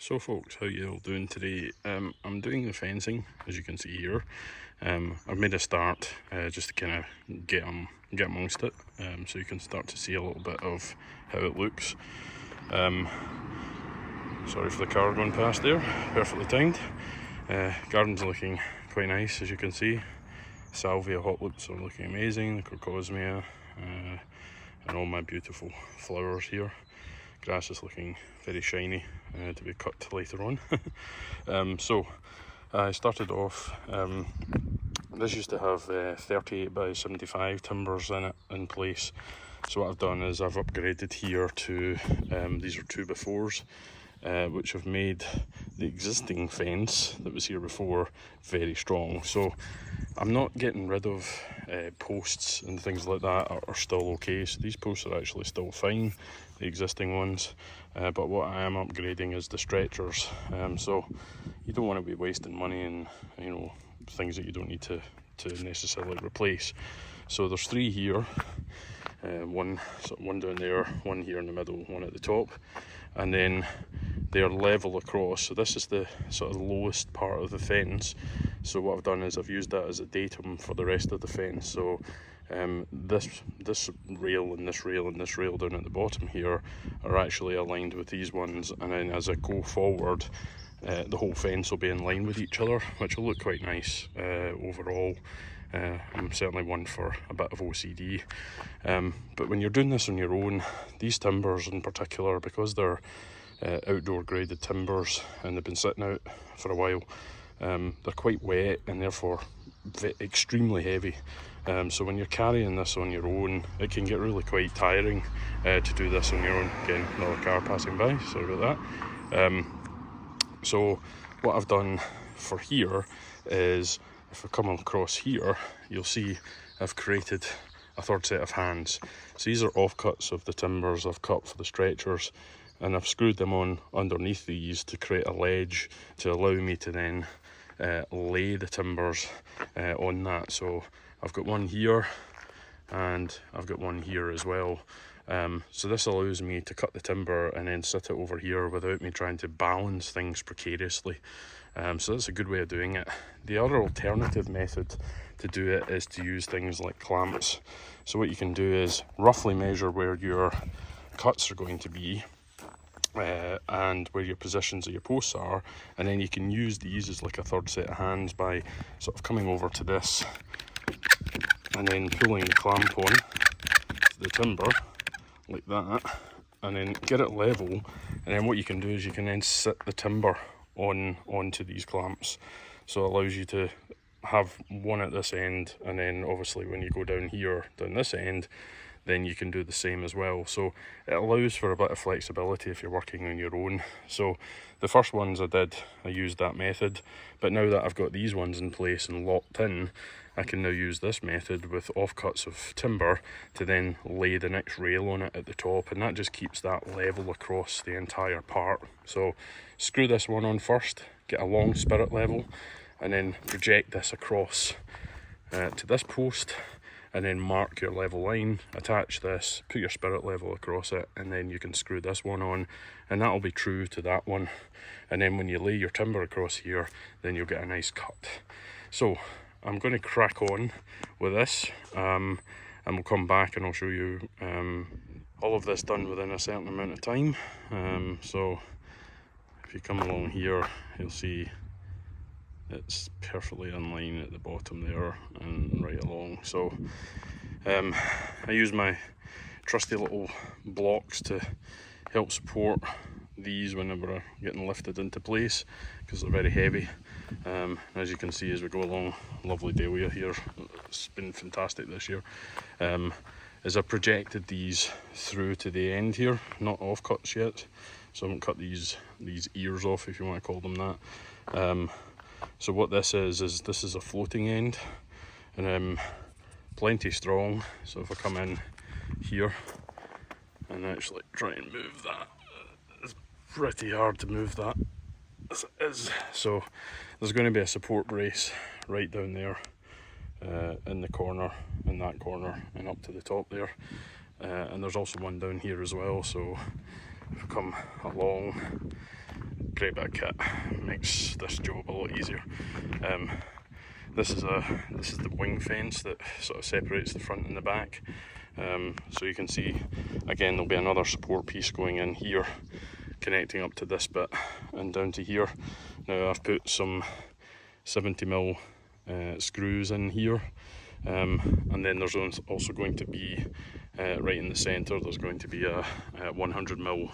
So folks, how you all doing today? I'm doing the fencing, as you can see here. I've made a start just to kind of get amongst it, so you can start to see a little bit of how it looks. Sorry for the car going past there, perfectly timed. Garden's looking quite nice, as you can see. Salvia hotlips are looking amazing, the crocosmia, and all my beautiful flowers here. Grass is looking very shiny to be cut later on. So I started off, this used to have 38 by 75 timbers in place. So what I've done is I've upgraded here to, these are 2x4s, which have made the existing fence that was here before very strong. So I'm not getting rid of posts and things like that are still okay. So these posts are actually still fine, the existing ones, but what I am upgrading is the stretchers. So you don't want to be wasting money and things that you don't need to necessarily replace. So there's 3 here, one down there, one here in the middle, one at the top, and then they're level across. So this is the sort of lowest part of the fence. So what I've done is I've used that as a datum for the rest of the fence. So this rail and this rail and this rail down at the bottom here are actually aligned with these ones, and then as I go forward, the whole fence will be in line with each other, which will look quite nice overall. I'm certainly one for a bit of OCD, but when you're doing this on your own, these timbers in particular, because they're outdoor graded timbers and they've been sitting out for a while, they're quite wet and therefore extremely heavy. So when you're carrying this on your own, it can get really quite tiring to do this on your own. Again, another car passing by, sorry about that. So what I've done for here is, if I come across here, you'll see I've created a third set of hands. So these are offcuts of the timbers I've cut for the stretchers, and I've screwed them on underneath these to create a ledge to allow me to then lay the timbers on that. So I've got one here and I've got one here as well. So this allows me to cut the timber and then sit it over here without me trying to balance things precariously. So that's a good way of doing it. The other alternative method to do it is to use things like clamps. So what you can do is roughly measure where your cuts are going to be and where your positions of your posts are, and then you can use these as like a third set of hands by sort of coming over to this and then pulling the clamp on to the timber like that, and then get it level, and then what you can do is you can then sit the timber onto these clamps. So it allows you to have one at this end, and then obviously when you go down here, down this end, then you can do the same as well. So it allows for a bit of flexibility if you're working on your own. So the first ones I used that method, but now that I've got these ones in place and locked in, I can now use this method with offcuts of timber to then lay the next rail on it at the top, and that just keeps that level across the entire part. So screw this one on first, get a long spirit level, and then project this across to this post, and then mark your level line, attach this, put your spirit level across it, and then you can screw this one on, and that'll be true to that one. And then when you lay your timber across here, then you'll get a nice cut. So I'm going to crack on with this, and we'll come back and I'll show you all of this done within a certain amount of time. So if you come along here, you'll see it's perfectly in line at the bottom there and right along. So I use my trusty little blocks to help support these whenever they're getting lifted into place, because they're very heavy. As you can see as we go along, lovely dahlia here, it's been fantastic this year. As I projected these through to the end here, not offcuts yet, so I haven't cut these ears off, if you want to call them that. So what this is this is a floating end, and plenty strong. So if I come in here and actually try and move that, it's pretty hard to move that as it is. So there's going to be a support brace right down there in the corner, in that corner, and up to the top there. And there's also one down here as well. So if I come along great bit of kit, makes this job a lot easier. This is the wing fence that sort of separates the front and the back. So you can see again there'll be another support piece going in here, connecting up to this bit and down to here. Now I've put some 70mm screws in here, and then there's also going to be right in the centre there's going to be a 100mm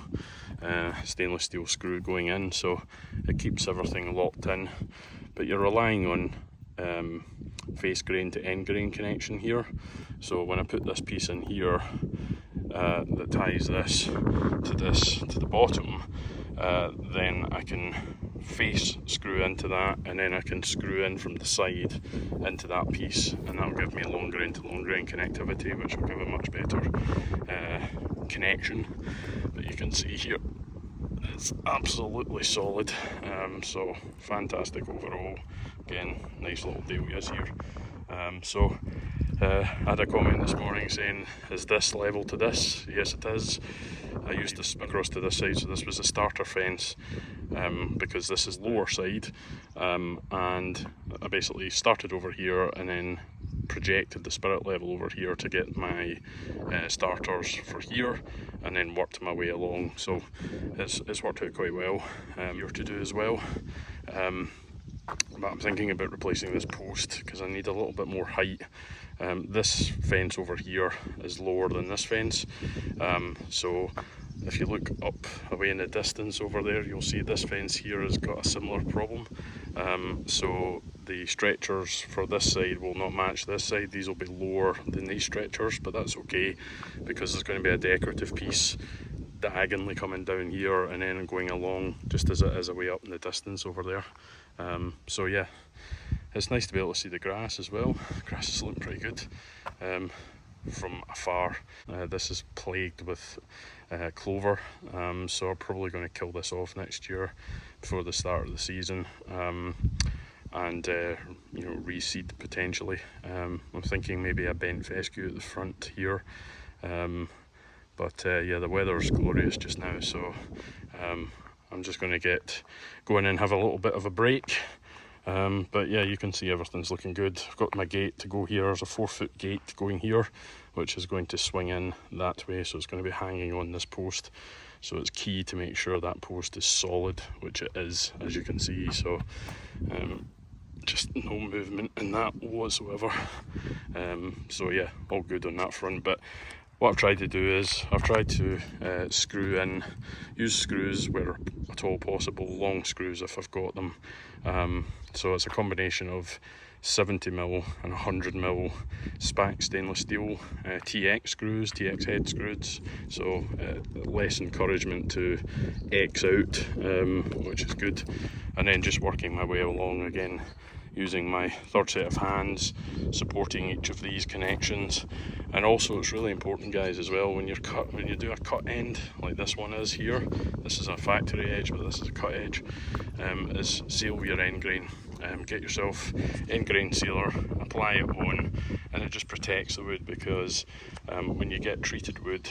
stainless steel screw going in, so it keeps everything locked in. But you're relying on face grain to end grain connection here. So when I put this piece in here that ties this to the bottom, then I can face screw into that, and then I can screw in from the side into that piece, and that'll give me long grain to long grain connectivity, which will give a much better connection. But you can see here it's absolutely solid, so fantastic overall. Again, nice little dahlias here. I had a comment this morning saying, is this level to this? Yes it is. I used this across to this side, so this was a starter fence, because this is lower side, and I basically started over here and then projected the spirit level over here to get my starters for here, and then worked my way along. So it's worked out quite well. Here to do as well. But I'm thinking about replacing this post because I need a little bit more height. This fence over here is lower than this fence, so if you look up away in the distance over there, you'll see this fence here has got a similar problem. So the stretchers for this side will not match this side. These will be lower than these stretchers, but that's okay because there's going to be a decorative piece diagonally coming down here and then going along just as it is away up in the distance over there. So yeah, it's nice to be able to see the grass as well. The grass is looking pretty good from afar. This is plagued with clover, so I'm probably going to kill this off next year before the start of the season, and you know, reseed potentially. I'm thinking maybe a bent fescue at the front here, but yeah, the weather's glorious just now, so I'm just going to go in and have a little bit of a break. But yeah, you can see everything's looking good. I've got my gate to go here. There's a 4-foot gate going here, which is going to swing in that way, so it's going to be hanging on this post. So it's key to make sure that post is solid, which it is, as you can see. So just no movement in that whatsoever. So yeah, all good on that front. But what I've tried to do is I've tried to use screws where at all possible, long screws if I've got them. So it's a combination of 70mm and 100mm SPAC stainless steel TX screws, TX head screws. So less encouragement to X out, which is good. And then just working my way along again, using my third set of hands, supporting each of these connections. And also it's really important, guys, as well, when you do a cut end like this one is here, this is a factory edge but this is a cut edge, is seal your end grain. Get yourself end grain sealer, apply it on, and it just protects the wood, because when you get treated wood,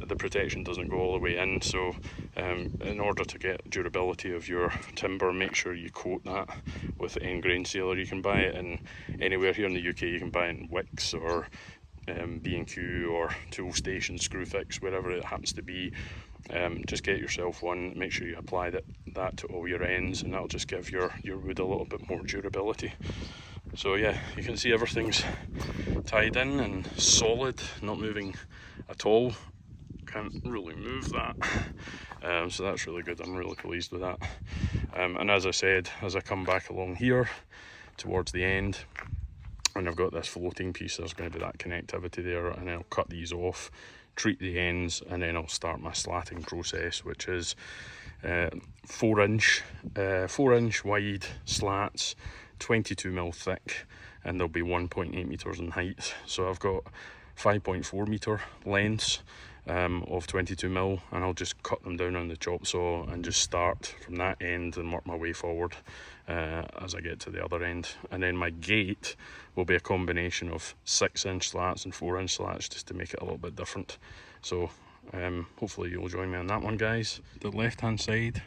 the protection doesn't go all the way in. So in order to get durability of your timber, make sure you coat that with end grain sealer. You can buy it in anywhere here in the UK. You can buy it in Wicks or B&Q or Tool Station, Screwfix, wherever it happens to be. Just get yourself one, make sure you apply that to all your ends, and that'll just give your wood a little bit more durability. So yeah, you can see everything's tied in and solid, not moving at all. Can't really move that, so that's really good. I'm really pleased with that. And as I said, as I come back along here towards the end, and I've got this floating piece, there's going to be that connectivity there, and I'll cut these off, treat the ends, and then I'll start my slatting process, which is 4-inch wide slats, 22mm thick, and they'll be 1.8 meters in height. So I've got 5.4 meter lengths of 22mm, and I'll just cut them down on the chop saw and just start from that end and work my way forward as I get to the other end. And then my gate will be a combination of 6-inch slats and 4-inch slats, just to make it a little bit different. So hopefully you'll join me on that one, guys. The left hand side,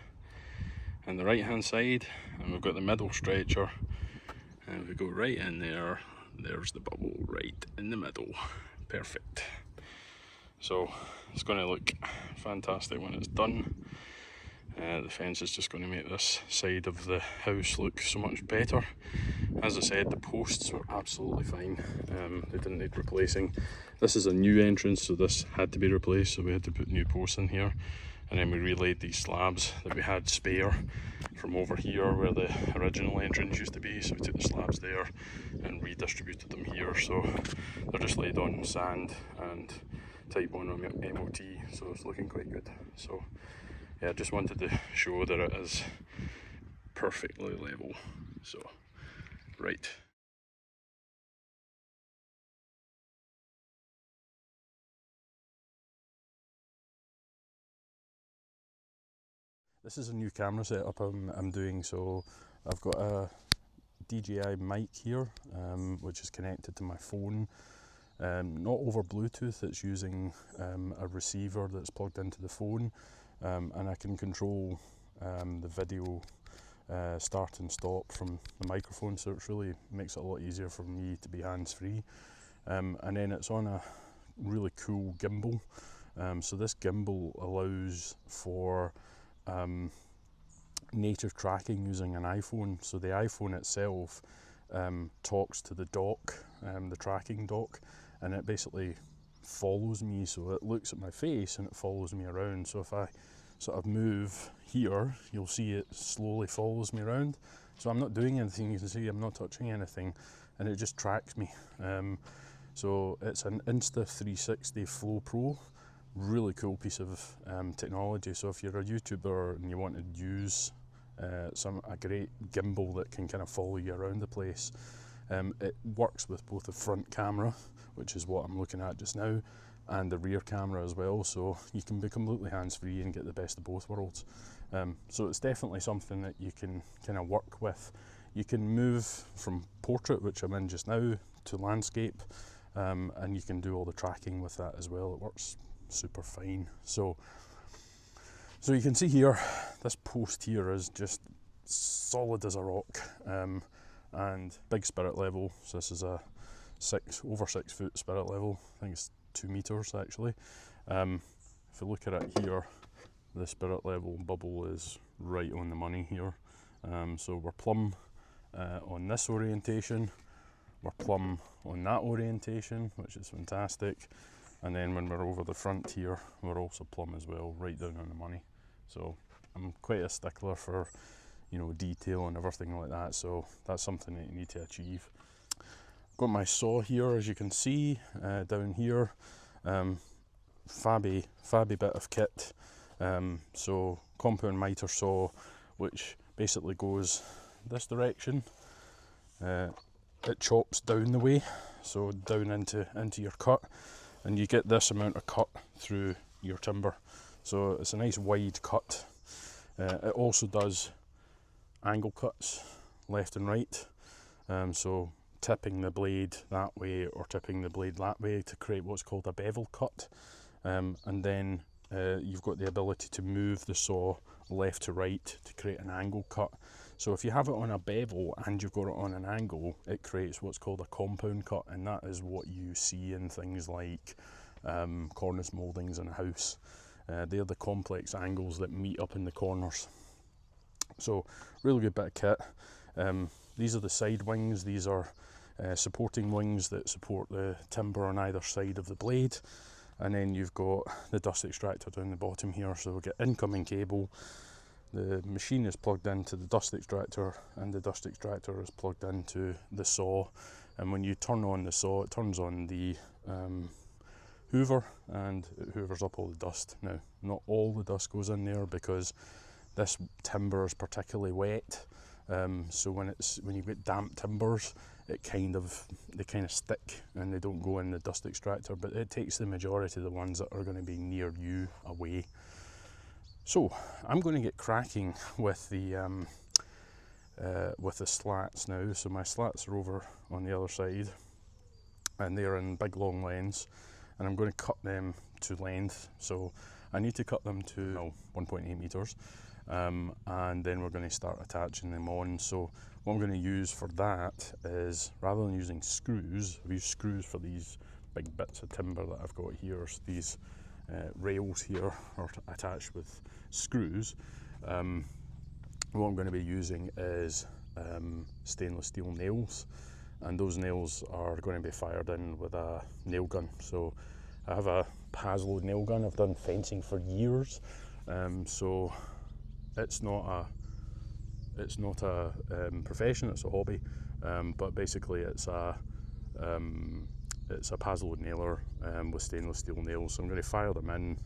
and the right hand side, and we've got the middle stretcher, and if we go right in there, there's the bubble right in the middle. Perfect. So it's going to look fantastic when it's done. The fence is just going to make this side of the house look so much better. As I said, the posts were absolutely fine. They didn't need replacing. This is a new entrance, so this had to be replaced, so we had to put new posts in here. And then we relaid these slabs that we had spare from over here where the original entrance used to be. So we took the slabs there and redistributed them here. So they're just laid on sand and type 1 MOT, so it's looking quite good. So yeah, I just wanted to show that it is perfectly level. So, right. This is a new camera setup I'm doing, so I've got a DJI mic here, which is connected to my phone. Not over Bluetooth, it's using a receiver that's plugged into the phone, and I can control the video start and stop from the microphone, so it really makes it a lot easier for me to be hands-free. And then it's on a really cool gimbal. So this gimbal allows for native tracking using an iPhone. So the iPhone itself talks to the dock, the tracking dock, and it basically follows me. So it looks at my face and it follows me around. So if I sort of move here, you'll see it slowly follows me around. So I'm not doing anything, you can see I'm not touching anything, and it just tracks me. So it's an Insta360 Flow Pro. Really cool piece of technology. So if you're a YouTuber and you want to use a great gimbal that can kind of follow you around the place, it works with both the front camera, which is what I'm looking at just now, and the rear camera as well, so you can be completely hands-free and get the best of both worlds. So it's definitely something that you can kind of work with. You can move from portrait, which I'm in just now, to landscape, and you can do all the tracking with that as well. It works super fine. So you can see here, this post here is just solid as a rock, and big spirit level. So this is a over 6 foot spirit level. I think it's 2 meters actually. If you look at it here, the spirit level bubble is right on the money here. So we're plumb on this orientation, we're plumb on that orientation, which is fantastic. And then when we're over the front here, we're also plumb as well, right down on the money. So I'm quite a stickler for, you know, detail and everything like that. So that's something that you need to achieve. Got my saw here, as you can see, down here. Fabby bit of kit. So compound miter saw, which basically goes this direction. It chops down the way, so down into your cut, and you get this amount of cut through your timber. So it's a nice wide cut. It also does angle cuts left and right, so tipping the blade that way or tipping the blade that way to create what's called a bevel cut. And then you've got the ability to move the saw left to right to create an angle cut. So if you have it on a bevel and you've got it on an angle, it creates what's called a compound cut, and that is what you see in things like cornice mouldings in a house. They're the complex angles that meet up in the corners. So really good bit of kit. These are the side wings. These are supporting wings that support the timber on either side of the blade. And then you've got the dust extractor down the bottom here. So we'll get incoming cable. The machine is plugged into the dust extractor, and the dust extractor is plugged into the saw. And when you turn on the saw, it turns on the hoover, and it hoovers up all the dust. Now, not all the dust goes in there because this timber is particularly wet. So when you get damp timbers, they kind of stick and they don't go in the dust extractor, but it takes the majority of the ones that are going to be near you away. So I'm going to get cracking with the slats now. So my slats are over on the other side, and they're in big long lens. and I'm going to cut them to length. So I need to cut them to 1.8 meters, and then we're going to start attaching them on. So what I'm going to use for that is, rather than using screws, I've used screws for these big bits of timber that I've got here. So these rails here are attached with screws. What I'm going to be using is stainless steel nails, and those nails are going to be fired in with a nail gun. So I have a Haslow nail gun. I've done fencing for years, so it's not a profession, it's a hobby, but basically it's a Haslow nailer with stainless steel nails. So I'm going to fire them in,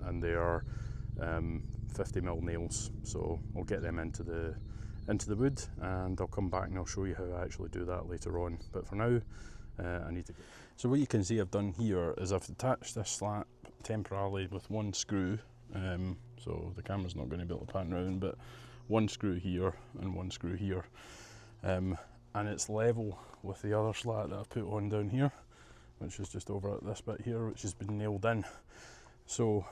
and they are 50mm nails. So I'll get them into the wood, and I'll come back and I'll show you how I actually do that later on. But for now, I need to get. So what you can see I've done here is I've attached this slat temporarily with one screw. So the camera's not going to be able to pan around, but one screw here and one screw here, and it's level with the other slat that I've put on down here, which is just over at this bit here, which has been nailed in. So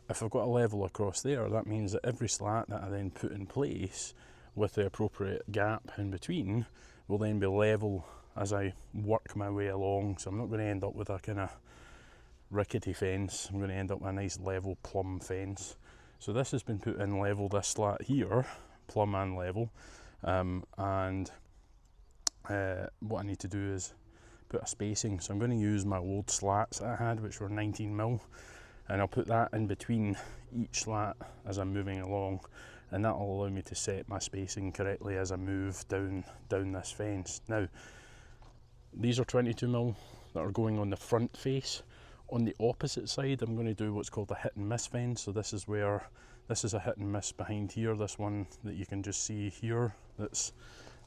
if I've got a level across there, that means that every slat that I then put in place with the appropriate gap in between will then be level as I work my way along. So I'm not going to end up with a kind of rickety fence. I'm going to end up with a nice level plumb fence. So this has been put in level, this slat here, plumb and level, and what I need to do is put a spacing. So I'm going to use my old slats that I had, which were 19mm, and I'll put that in between each slat as I'm moving along, and that will allow me to set my spacing correctly as I move down this fence. Now, these are 22mm that are going on the front face. On the opposite side, I'm going to do what's called a hit and miss fence. So this is a hit and miss behind here, this one that you can just see here that's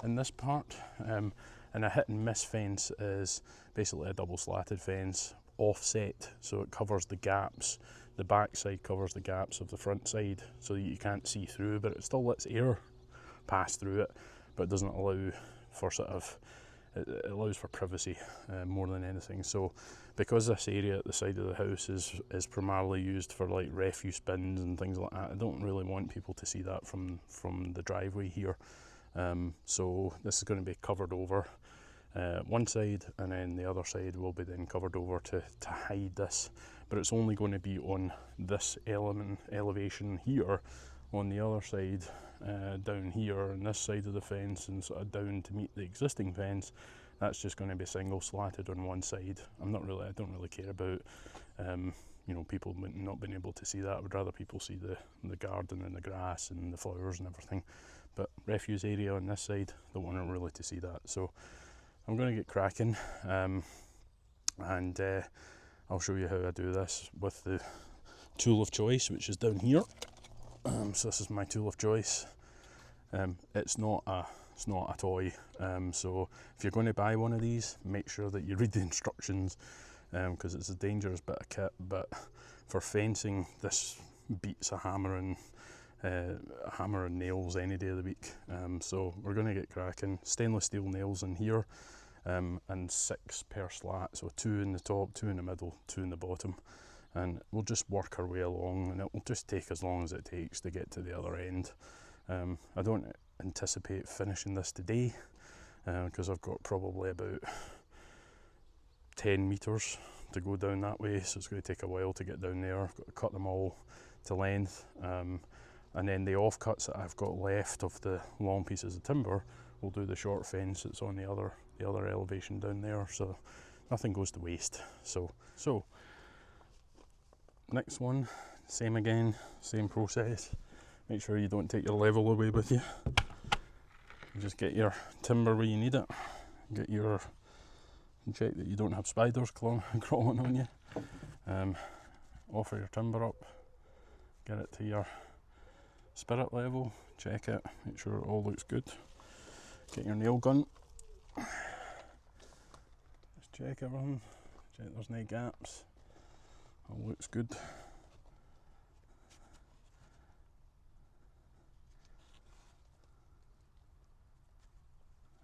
in this part. And a hit and miss fence is basically a double slatted fence, offset, so it covers the gaps. The back side covers the gaps of the front side so that you can't see through, but it still lets air pass through it, but it doesn't allow for it allows for privacy more than anything. So because this area at the side of the house is primarily used for like refuse bins and things like that, I don't really want people to see that from the driveway here. So this is going to be covered over one side, and then the other side will be then covered over to hide this, but it's only going to be on this elevation here. On the other side, down here on this side of the fence and sort of down to meet the existing fence, that's just going to be single slatted on one side. I don't really care about people not being able to see that. I would rather people see the garden and the grass and the flowers and everything. But refuse area on this side, don't want really to see that. So I'm going to get cracking, and I'll show you how I do this with the tool of choice, which is down here. So this is my tool of choice. It's not a toy. So if you're going to buy one of these, make sure that you read the instructions, because it's a dangerous bit of kit. But for fencing, this beats a hammer and nails any day of the week. So we're going to get cracking. Stainless steel nails in here, and 6 per slat. So 2 in the top, 2 in the middle, 2 in the bottom. And we'll just work our way along, and it will just take as long as it takes to get to the other end. I don't anticipate finishing this today, because I've got probably about 10 meters to go down that way, so it's going to take a while to get down there. I've got to cut them all to length, and then the offcuts that I've got left of the long pieces of timber, we'll do the short fence that's on the other elevation down there, so nothing goes to waste. So next one, same again, same process. Make sure you don't take your level away with you. Just get your timber where you need it. Check that you don't have spiders crawling on you. Offer your timber up, get it to your spirit level, check it, make sure it all looks good. Get your nail gun, just check everything, check there's no gaps, all looks good.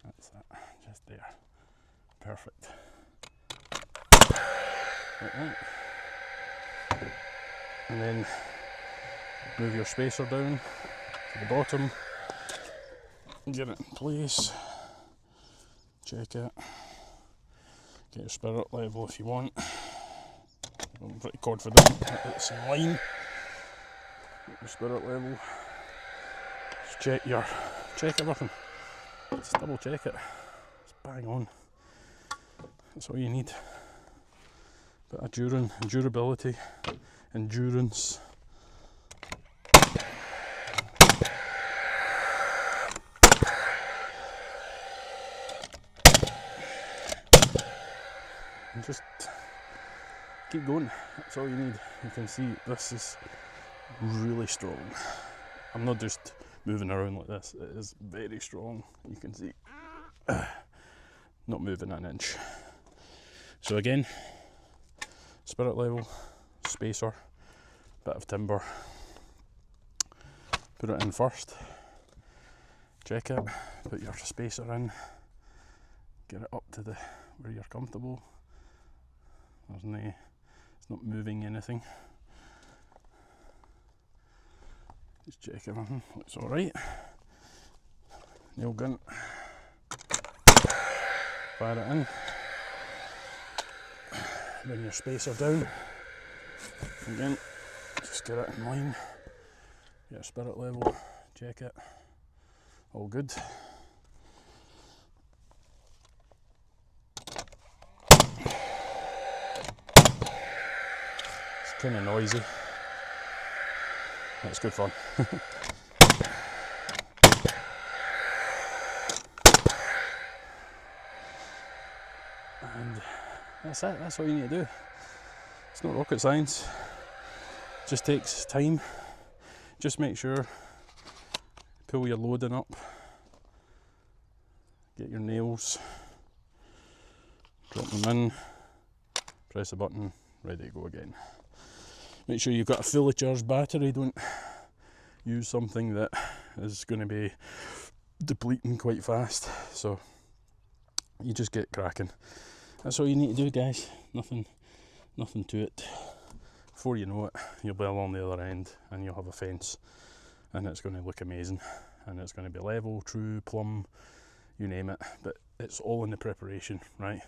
That's it, just there, perfect. like that. And then move your spacer down to the bottom, get it in place, check it, get your spirit level if you want. I'm pretty confident that it's in line. Get your spirit level. Just check everything. Just double check it. It's bang on. That's all you need. Bit of durability, endurance. And just keep going. That's all you need. You can see this is really strong. I'm not just moving around like this. It is very strong. You can see. Not moving an inch. So again, spirit level, spacer, bit of timber. Put it in first. Check it. Put your spacer in. Get it up to where you're comfortable. It's not moving anything. Just check everything looks alright. Nail gun. Fire it in. Bring your spacer down. Again, just get it in line. Get your spirit level. Check it. All good. It's kind of noisy. That's good fun. And that's it, that's all you need to do. It's not rocket science, it just takes time. Just make sure, pull your loading up, get your nails, drop them in, press the button, ready to go again. Make sure you've got a fully charged battery, don't use something that is going to be depleting quite fast. So you just get cracking. That's all you need to do, guys. Nothing to it. Before you know it, you'll be along the other end and you'll have a fence and it's going to look amazing and it's going to be level, true, plumb, you name it, but it's all in the preparation, right?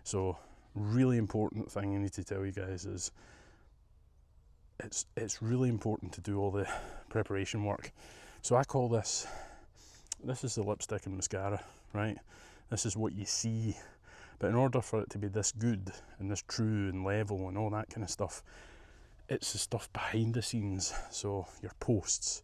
So really important thing I need to tell you guys is it's really important to do all the preparation work. So I call this is the lipstick and mascara, right? This is what you see. But in order for it to be this good and this true and level and all that kind of stuff, it's the stuff behind the scenes. So your posts,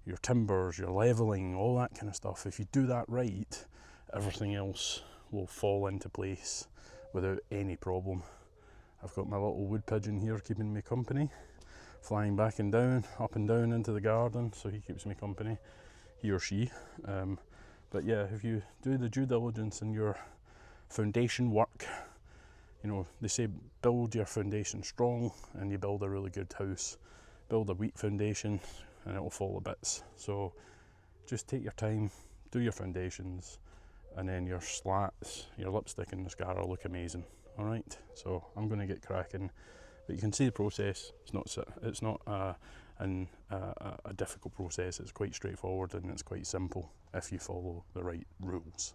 your timbers, your leveling, all that kind of stuff. If you do that right, everything else will fall into place without any problem. I've got my little wood pigeon here keeping me company, flying back and down, up and down into the garden, so he keeps me company, he or she. But yeah, if you do the due diligence in your foundation work, you know, they say build your foundation strong and you build a really good house. Build a weak foundation and it will fall to bits. So just take your time, do your foundations, and then your slats, your lipstick and mascara look amazing. Alright, so I'm going to get cracking, but you can see the process. It's not a difficult process. It's quite straightforward and it's quite simple if you follow the right rules.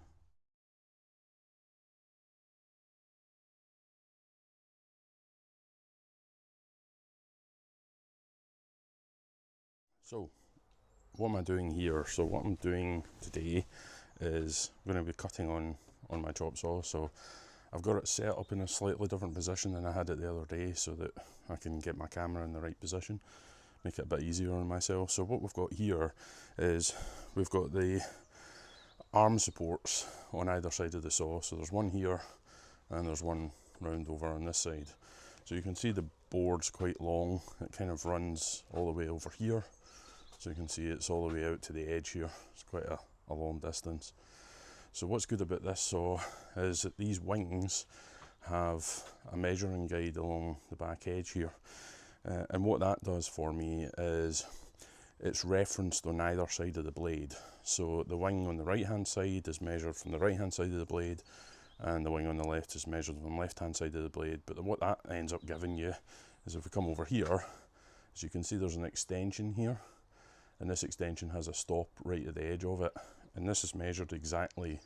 So what am I doing here? So what I'm doing today is I'm going to be cutting on my chop saw. So I've got it set up in a slightly different position than I had it the other day so that I can get my camera in the right position, make it a bit easier on myself. So what we've got here is we've got the arm supports on either side of the saw. So there's one here and there's one round over on this side. So you can see the board's quite long. It kind of runs all the way over here. So you can see it's all the way out to the edge here. It's quite a long distance. So what's good about this saw is that these wings have a measuring guide along the back edge here. And what that does for me is it's referenced on either side of the blade. So the wing on the right hand side is measured from the right hand side of the blade, and the wing on the left is measured on the left hand side of the blade. But what that ends up giving you is, if we come over here, as you can see, there's an extension here, and this extension has a stop right at the edge of it, and this is measured exactly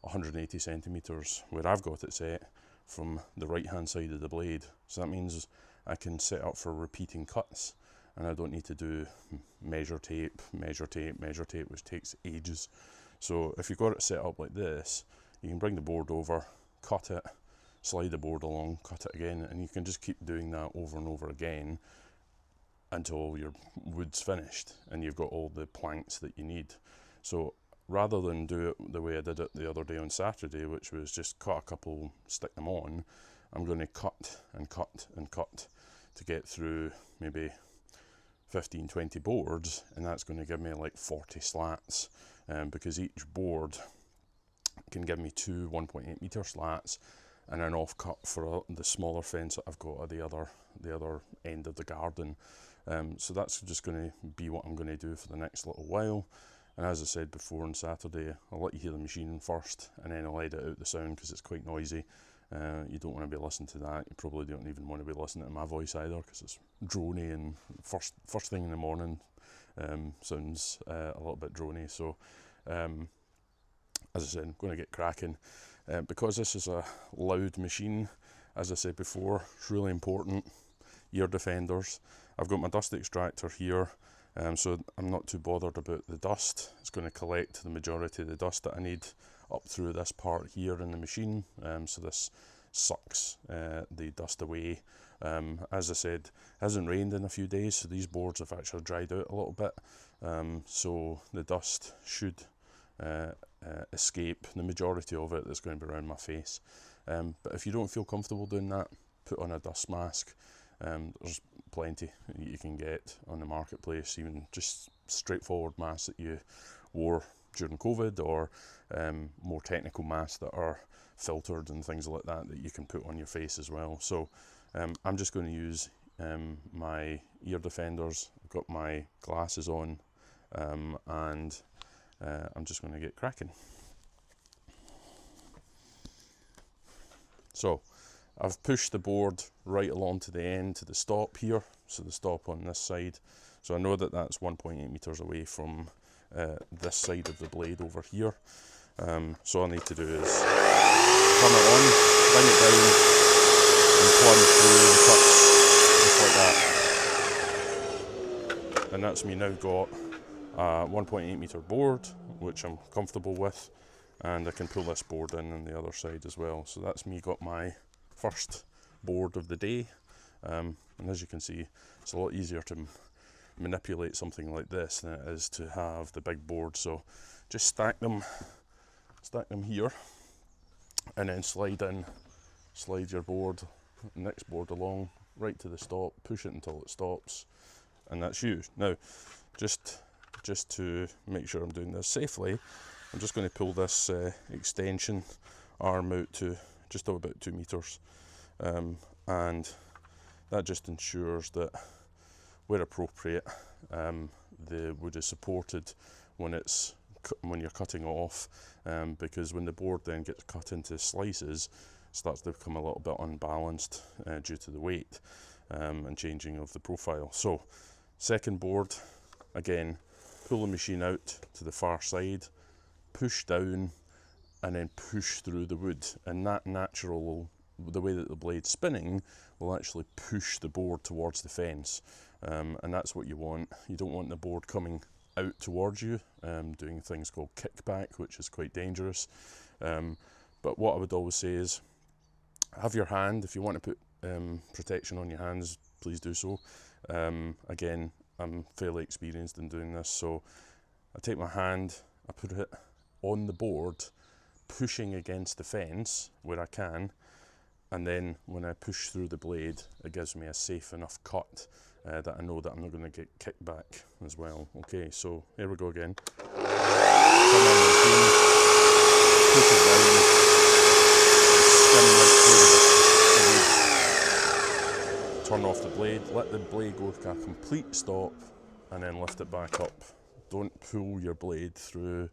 180 centimeters where I've got it set from the right hand side of the blade. So that means I can set up for repeating cuts, and I don't need to do measure tape, which takes ages. So if you've got it set up like this, you can bring the board over, cut it, slide the board along, cut it again, and you can just keep doing that over and over again until your wood's finished and you've got all the planks that you need. So rather than do it the way I did it the other day on Saturday, which was just cut a couple, stick them on, I'm going to cut and cut and cut to get through maybe 15-20 boards, and that's going to give me like 40 slats, because each board can give me two 1.8 meter slats and an offcut for the smaller fence that I've got at the other end of the garden. So that's just going to be what I'm going to do for the next little while. And as I said before on Saturday, I'll let you hear the machine first, and then I'll edit out the sound because it's quite noisy. You don't want to be listening to that. You probably don't even want to be listening to my voice either, because it's drony, and first thing in the morning sounds a little bit drony. So as I said, I'm going to get cracking. Because this is a loud machine, as I said before, it's really important, ear defenders. I've got my dust extractor here, so I'm not too bothered about the dust. It's going to collect the majority of the dust that I need up through this part here in the machine, so this sucks the dust away. As I said, it hasn't rained in a few days, so these boards have actually dried out a little bit, so the dust should escape. The majority of it that's going to be around my face. But if you don't feel comfortable doing that, put on a dust mask. There's plenty you can get on the marketplace, even just straightforward masks that you wore during COVID, or more technical masks that are filtered and things like that that you can put on your face as well. So I'm just going to use my ear defenders. I've got my glasses on, and I'm just going to get cracking. So I've pushed the board right along to the end, to the stop here, so the stop on this side. So I know that that's 1.8 meters away from this side of the blade over here. So all I need to do is turn it on, bring it down, and plunge through the cuts just like that. And that's me now got a 1.8 meter board, which I'm comfortable with, and I can pull this board in on the other side as well. So that's me got my first board of the day, and as you can see, it's a lot easier to manipulate something like this than it is to have the big board. So just stack them here, and then slide your board, next board along right to the stop, push it until it stops, and that's you. Now just to make sure I'm doing this safely, I'm just going to pull this extension arm out to just about 2 meters, and that just ensures that where appropriate, the wood is supported when you're cutting off, because when the board then gets cut into slices, it starts to become a little bit unbalanced due to the weight and changing of the profile. So second board, again, pull the machine out to the far side, push down, and then push through the wood, and that the way that the blade's spinning will actually push the board towards the fence, and that's what you want. You don't want the board coming out towards you, doing things called kickback, which is quite dangerous. But what I would always say is, have your hand, if you want to put protection on your hands, please do so. Again, I'm fairly experienced in doing this, so I take my hand, I put it on the board, pushing against the fence where I can, and then when I push through the blade, it gives me a safe enough cut that I know that I'm not going to get kicked back as well. Okay, so here we go again. Turn on the machine, push it down, spin right through the wood. Turn off the blade, let the blade go to a complete stop, and then lift it back up. Don't pull your blade through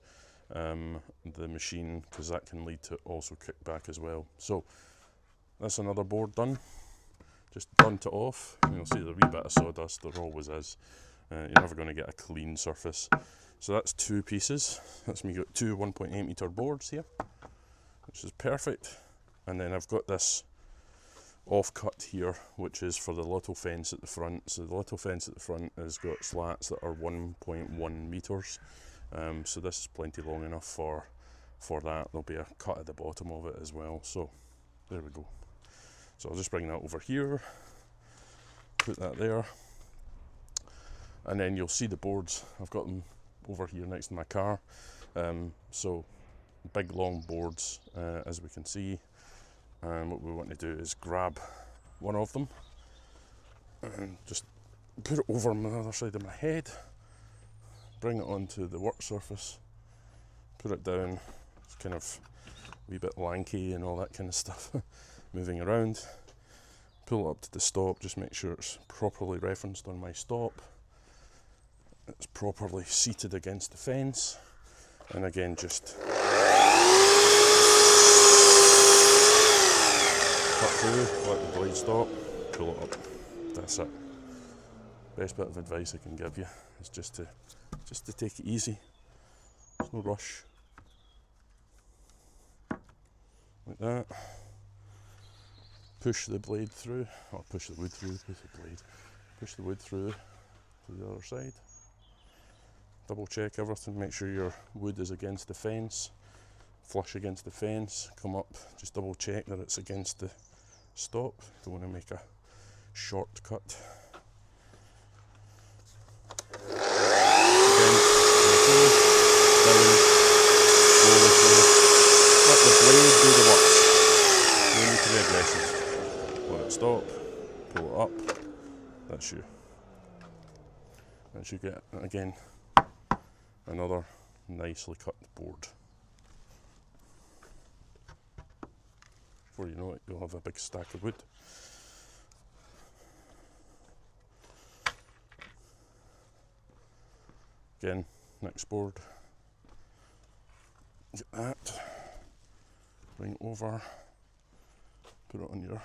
the machine, because that can lead to also kickback as well. So that's another board done. Just burnt it off. You'll see the wee bit of sawdust, there always is. You're never going to get a clean surface. So that's 2 pieces. That's me got 2 1.8 metre boards here, which is perfect. And then I've got this offcut here, which is for the little fence at the front. So the little fence at the front has got slats that are 1.1 metres. So this is plenty long enough for that. There'll be a cut at the bottom of it as well. So there we go. So I'll just bring that over here, put that there, and then you'll see the boards. I've got them over here next to my car. So big long boards, as we can see. And what we want to do is grab one of them and just put it over on the other side of my head, bring it onto the work surface, put it down. It's kind of a wee bit lanky and all that kind of stuff. Moving around, pull it up to the stop, just make sure it's properly referenced on my stop, it's properly seated against the fence, and again just cut through, let the blade stop, pull it up. That's it. Best bit of advice I can give you is just to take it easy. There's no rush. Like that. Push the blade through, or push the wood through, push the wood through to the other side. Double check everything, make sure your wood is against the fence, flush against the fence, come up, just double check that it's against the stop. Don't want to make a shortcut. Again, slowly through, let the blade do the work. No need to be aggressive. Let it stop, pull it up, that's you. As you get, again, another nicely cut board. Before you know it, you'll have a big stack of wood. Again, next board, get that, bring it over, put it on your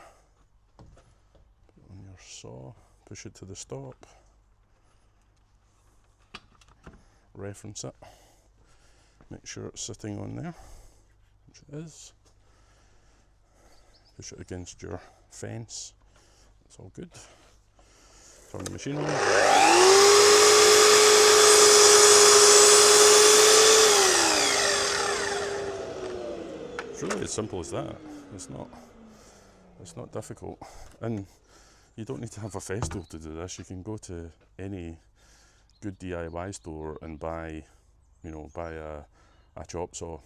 saw, push it to the stop, reference it, make sure it's sitting on there, which it is, push it against your fence, it's all good, turn the machine on. It's really as simple as that. It's not difficult, and you don't need to have a Festool to do this. You can go to any good DIY store and buy a chop saw.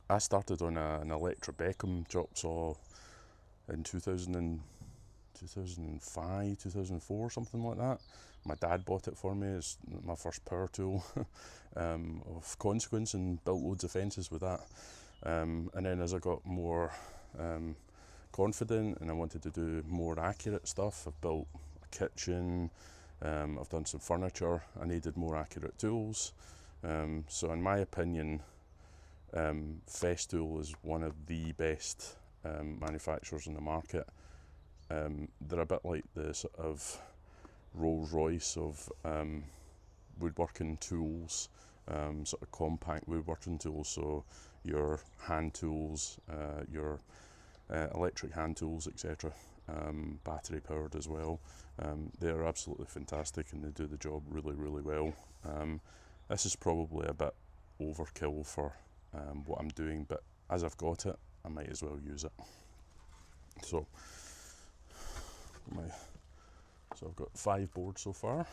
I started on an Electra Beckham chop saw in 2005, 2004, something like that. My dad bought it for me as my first power tool of consequence, and built loads of fences with that. And then as I got more confident and I wanted to do more accurate stuff, I've built a kitchen, I've done some furniture. I needed more accurate tools. So in my opinion, Festool is one of the best manufacturers in the market. They're a bit like the sort of Rolls Royce of woodworking tools, sort of compact woodworking tools. So your hand tools, your electric hand tools, etc. Battery powered as well. They're absolutely fantastic and they do the job really, really well. This is probably a bit overkill for what I'm doing, but as I've got it, I might as well use it. So I've got 5 boards so far.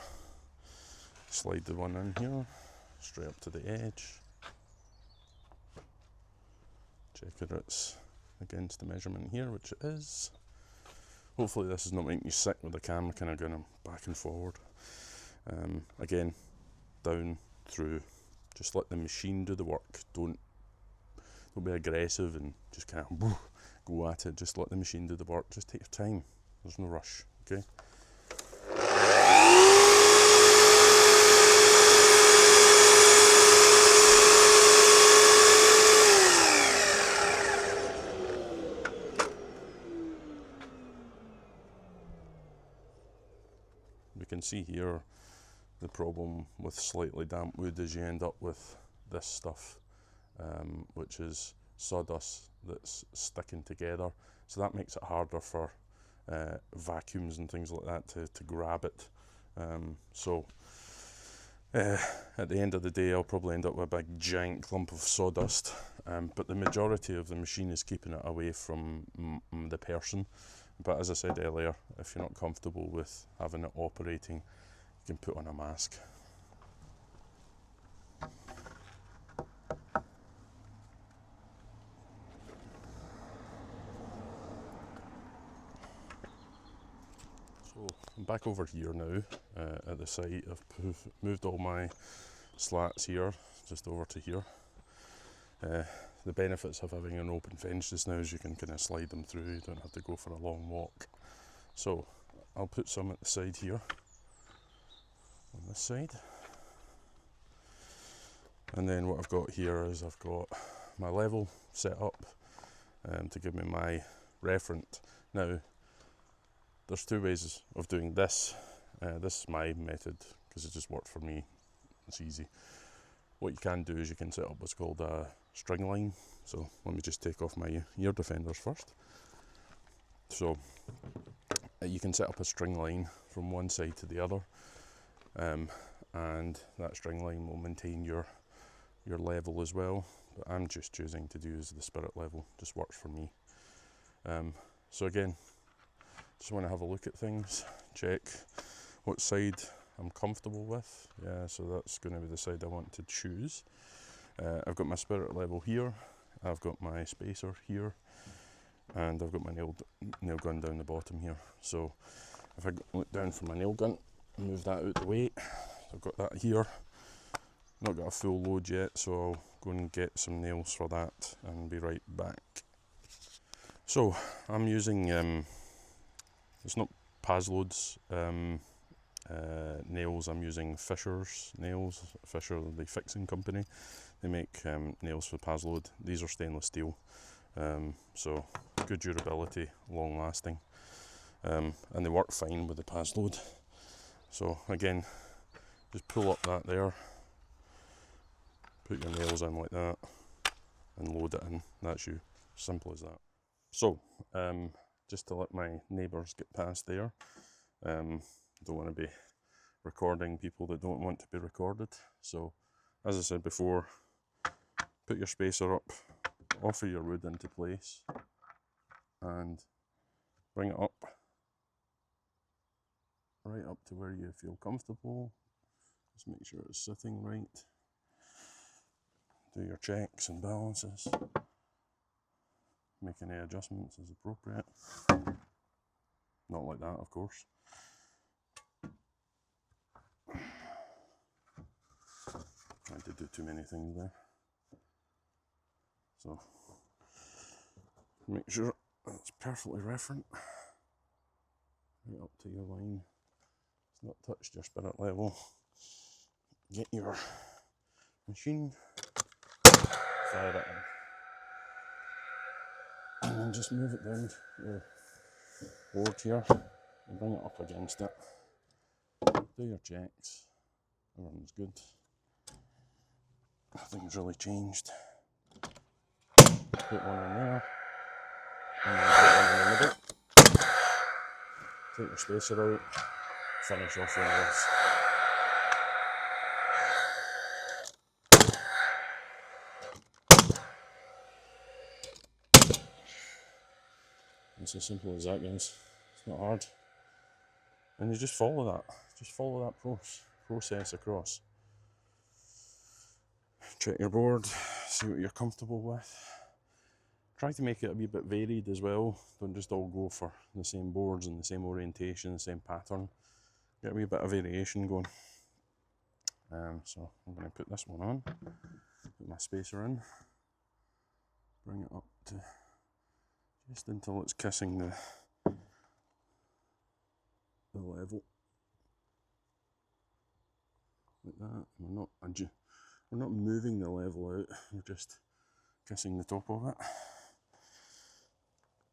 Slide the one in here, straight up to the edge. Check that it's against the measurement here, which it is. Hopefully this is not making you sick with the camera kind of going back and forward. Again, down, through, just let the machine do the work. Don't be aggressive and just kind of go at it. Just let the machine do the work. Just take your time. There's no rush, okay? we can see here the problem with slightly damp wood is you end up with this stuff, which is sawdust that's sticking together, so that makes it harder for vacuums and things like that to grab it. At the end of the day, I'll probably end up with a big giant clump of sawdust, but the majority of the machine is keeping it away from the person. But as I said earlier, if you're not comfortable with having it operating, you can put on a mask. So I'm back over here now at the site. I've moved all my slats here, just over to here. The benefits of having an open fence just now is you can kind of slide them through, you don't have to go for a long walk. So I'll put some at the side here, on this side. And then what I've got here is I've got my level set up to give me my referent. Now, there's two ways of doing this. This is my method because it just worked for me, it's easy. What you can do is you can set up what's called a string line. So let me just take off my ear defenders first. So you can set up a string line from one side to the other, and that string line will maintain your level as well. But I'm just choosing to do as the spirit level, just works for me. So again, just want to have a look at things, check what side I'm comfortable with. Yeah, so that's going to be the side I want to choose. I've got my spirit level here, I've got my spacer here, and I've got my nail gun down the bottom here. So if I look down for my nail gun, move that out the way. I've got that here, not got a full load yet, so I'll go and get some nails for that and be right back. So I'm using, it's not Paslode's nails, I'm using Fisher's nails. Fisher, the fixing company, they make nails for Paslode. These are stainless steel, so good durability, long lasting, and they work fine with the Paslode. So again, just pull up that there, put your nails in like that, and load it in. That's you, simple as that. So just to let my neighbours get past there, don't want to be recording people that don't want to be recorded. So as I said before, put your spacer up, offer your wood into place, and bring it up, right up to where you feel comfortable. Just make sure it's sitting right. Do your checks and balances. Make any adjustments as appropriate. Not like that, of course. I did do too many things there. So make sure it's perfectly referent. Right up to your line. It's not touched your spirit level. Get your machine, fire it in, and then just move it down your board here and bring it up against it. Do your checks. Everything's good. Nothing's really changed. Put one in there, and then put one in the middle. Take your spacer out, finish off your nails. It's as simple as that, guys. It's not hard. And you just follow that process across. Check your board, see what you're comfortable with. Try to make it a wee bit varied as well. Don't just all go for the same boards and the same orientation, the same pattern. Get a wee bit of variation going. So I'm going to put this one on, put my spacer in, bring it up to just until it's kissing the level, like that. We're not moving the level out, we're just kissing the top of it.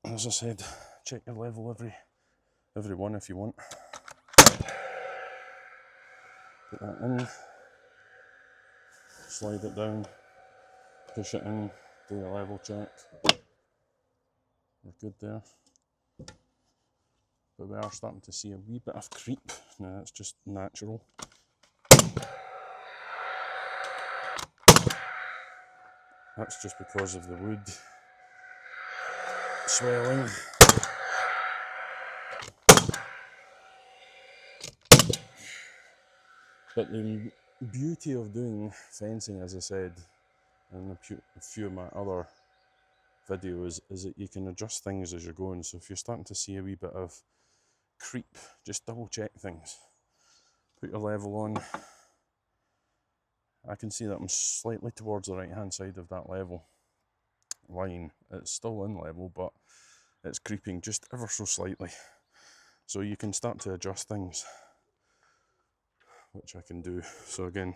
As I said, check your level every one if you want. Put that in, slide it down, push it in, do a level check. We're good there. But we are starting to see a wee bit of creep. Now that's just natural. That's just because of the wood swelling. But the beauty of doing fencing, as I said in a few of my other videos, is that you can adjust things as you're going. So if you're starting to see a wee bit of creep, just double check things. Put your level on. I can see that I'm slightly towards the right hand side of that level line. It's still in level, but it's creeping just ever so slightly. So you can start to adjust things, which I can do. So again,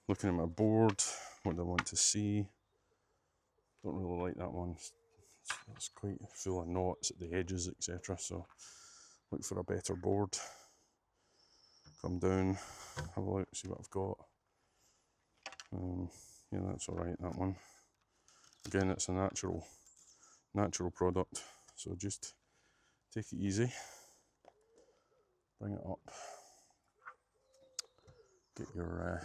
looking at my board, what do I want to see? Don't really like that one. It's quite full of knots at the edges, etc. So look for a better board. Come down, have a look, see what I've got. Yeah, that's alright, that one. Again, it's a natural product, so just take it easy. Bring it up. Get your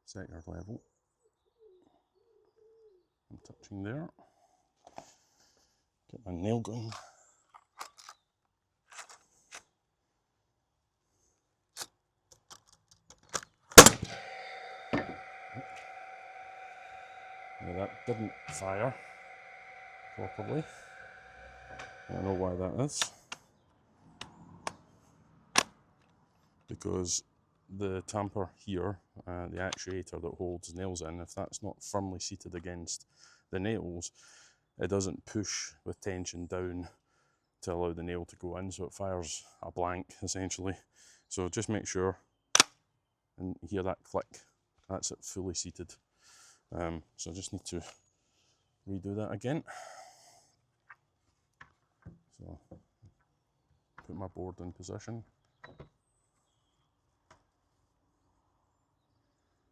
set your level. I'm touching there. Get my nail gun. Now that didn't fire properly. I don't know why that is. Because the tamper here, the actuator that holds nails in, if that's not firmly seated against the nails, it doesn't push with tension down to allow the nail to go in, so it fires a blank essentially. So just make sure, and hear that click, that's it fully seated. So I just need to redo that again. So put my board in position.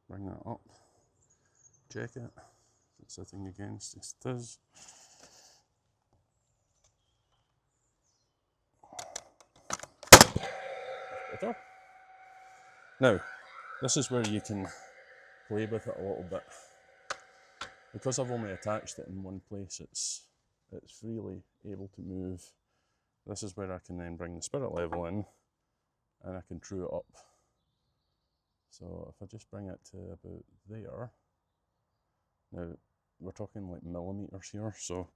Bring that up, check it, it's sitting against, yes it is. Better. Now, this is where you can play with it a little bit. Because I've only attached it in one place, it's freely able to move. This is where I can then bring the spirit level in, and I can true it up. So if I just bring it to about there, now we're talking like millimeters here, so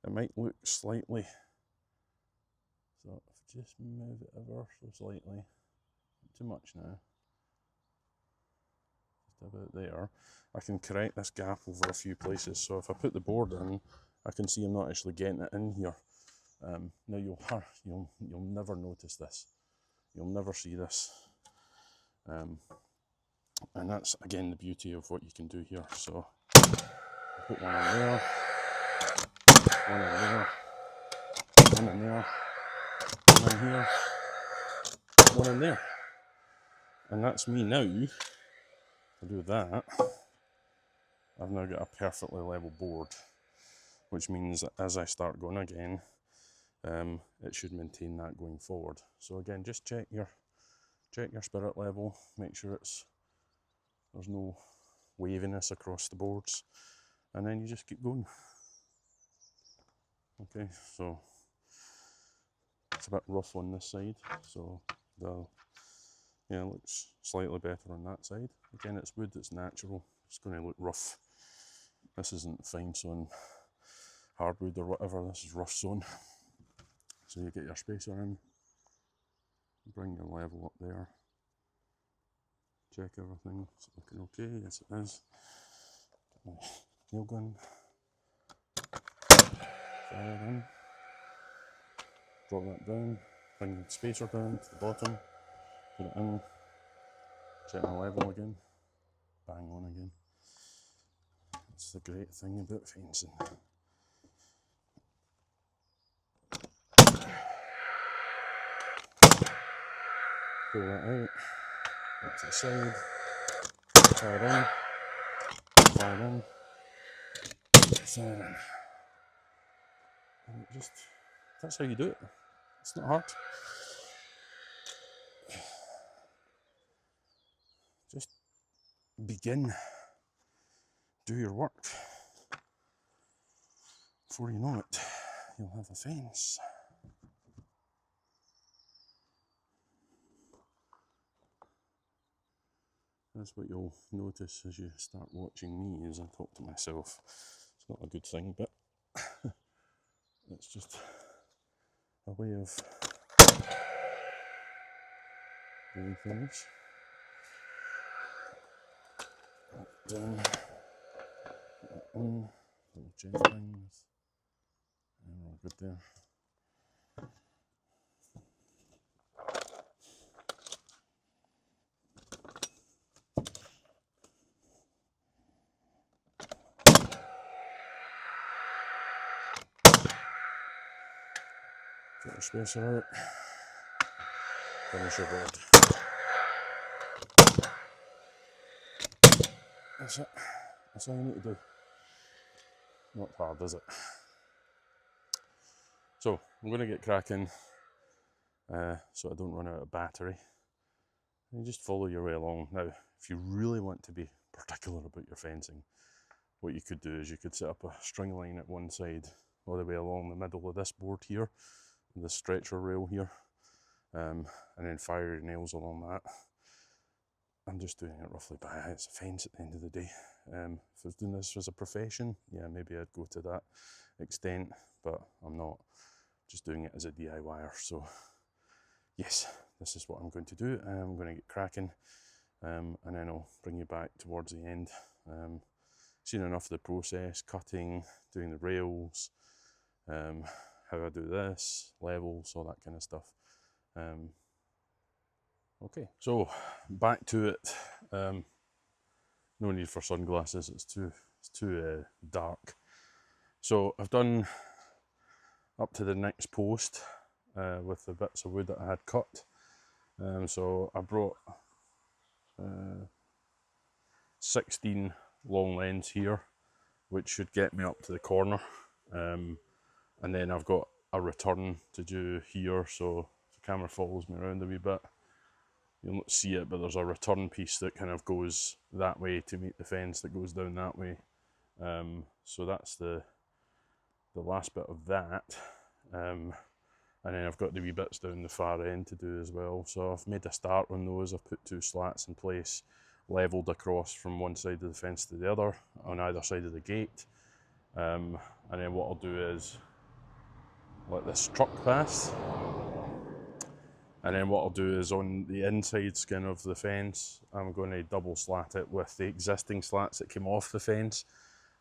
it might look slightly, so if I just move it ever so slightly, not too much now, just about there, I can correct this gap over a few places. So if I put the board in, I can see I'm not actually getting it in here. Now you'll never notice this, you'll never see this. And that's again the beauty of what you can do here. So put one in there, one in there, one in there, one in here, one in there. And that's me now. If I do that, I've now got a perfectly level board, which means that as I start going again, it should maintain that going forward. So again, just check your spirit level, make sure there's no waviness across the boards, and then you just keep going. Okay, so it's a bit rough on this side, so it looks slightly better on that side. Again, it's wood, it's natural, it's going to look rough. This isn't fine sawn hardwood or whatever, this is rough sawn. So you get your spacer in, bring your level up there, check everything, it's looking okay, yes it is. Get my nail gun, fire in, drop that down, bring the spacer down to the bottom, put it in, check my level again, bang on again. That's the great thing about fencing. pull that out, up to the side, fire in, fire in, fire in. And just, that's how you do it. It's not hard. Just begin. Do your work. Before you know it, you'll have a fence. That's what you'll notice as you start watching me as I talk to myself. It's not a good thing, but it's just a way of doing things. Down, on, little gentle things, and we're good there. Get your spacer out, finish your board. That's it. That's all you need to do. Not hard, is it? So, I'm going to get cracking so I don't run out of battery. And you just follow your way along. Now, if you really want to be particular about your fencing, what you could do is you could set up a string line at one side all the way along the middle of this board here, the stretcher rail here, and then fire your nails along that. I'm just doing it roughly by eye. It's a fence at the end of the day. If I was doing this as a profession, yeah, maybe I'd go to that extent, but I'm not. Just doing it as a DIYer. So yes, this is what I'm going to do. I'm going to get cracking, and then I'll bring you back towards the end. Seen enough of the process, cutting, doing the rails, how I do this, levels, all that kind of stuff. Okay, so back to it. No need for sunglasses, it's too dark. So I've done up to the next post with the bits of wood that I had cut. So I brought 16 long lengths here, which should get me up to the corner. And then I've got a return to do here, so if the camera follows me around a wee bit, you'll not see it, but there's a return piece that kind of goes that way to meet the fence that goes down that way. So that's the last bit of that. And then I've got the wee bits down the far end to do as well. So I've made a start on those. I've put 2 slats in place, levelled across from one side of the fence to the other, on either side of the gate. And then what I'll do is let this truck pass. And then what I'll do is on the inside skin of the fence, I'm going to double slat it with the existing slats that came off the fence.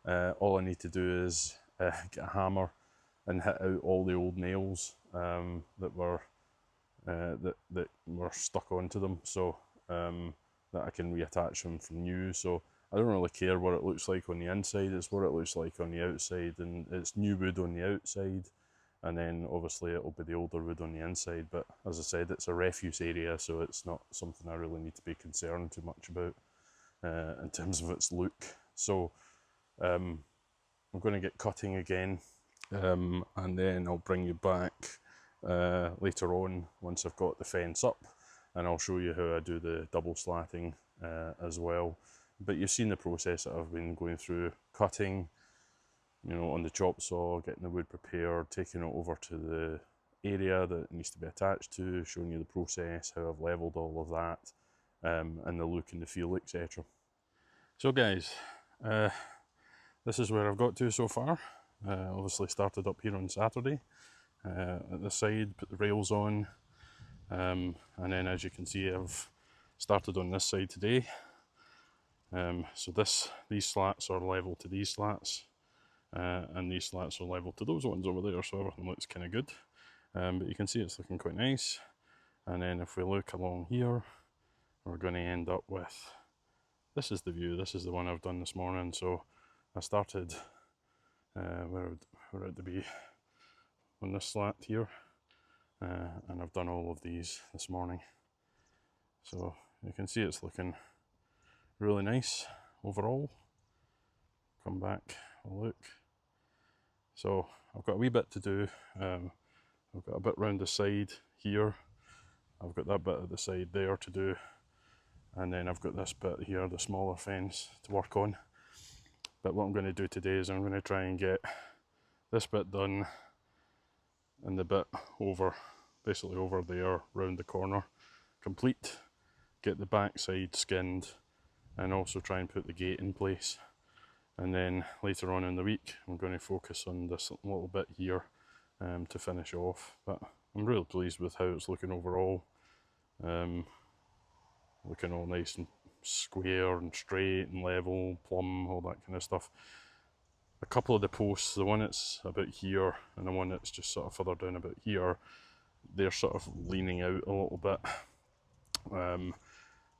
All I need to do is get a hammer and hit out all the old nails that were stuck onto them, so that I can reattach them from new. So I don't really care what it looks like on the inside, it's what it looks like on the outside, and it's new wood on the outside, and then obviously it'll be the older wood on the inside. But as I said, it's a refuse area, so it's not something I really need to be concerned too much about in terms of its look. So I'm going to get cutting again, and then I'll bring you back later on once I've got the fence up, and I'll show you how I do the double slatting as well. But you've seen the process that I've been going through: cutting, you know, on the chop saw, getting the wood prepared, taking it over to the area that it needs to be attached to, showing you the process, how I've levelled all of that, and the look and the feel, etc. So guys, this is where I've got to so far. Obviously started up here on Saturday at the side, put the rails on, and then as you can see I've started on this side today. So these slats are level to these slats, and these slats are level to those ones over there, so everything looks kind of good. But you can see it's looking quite nice. And then if we look along here, we're going to end up with, this is the view, this is the one I've done this morning. So I started where it to be on this slat here, and I've done all of these this morning. So you can see it's looking really nice overall. Come back, we'll look. So I've got a wee bit to do. I've got a bit round the side here. I've got that bit at the side there to do. And then I've got this bit here, the smaller fence, to work on. But what I'm going to do today is I'm going to try and get this bit done and the bit over, basically over there, round the corner, complete. Get the back side skinned and also try and put the gate in place. And then later on in the week, I'm going to focus on this little bit here to finish off. But I'm really pleased with how it's looking overall. Looking all nice and square and straight and level, plumb, all that kind of stuff. A couple of the posts, the one that's about here and the one that's just sort of further down about here, they're sort of leaning out a little bit.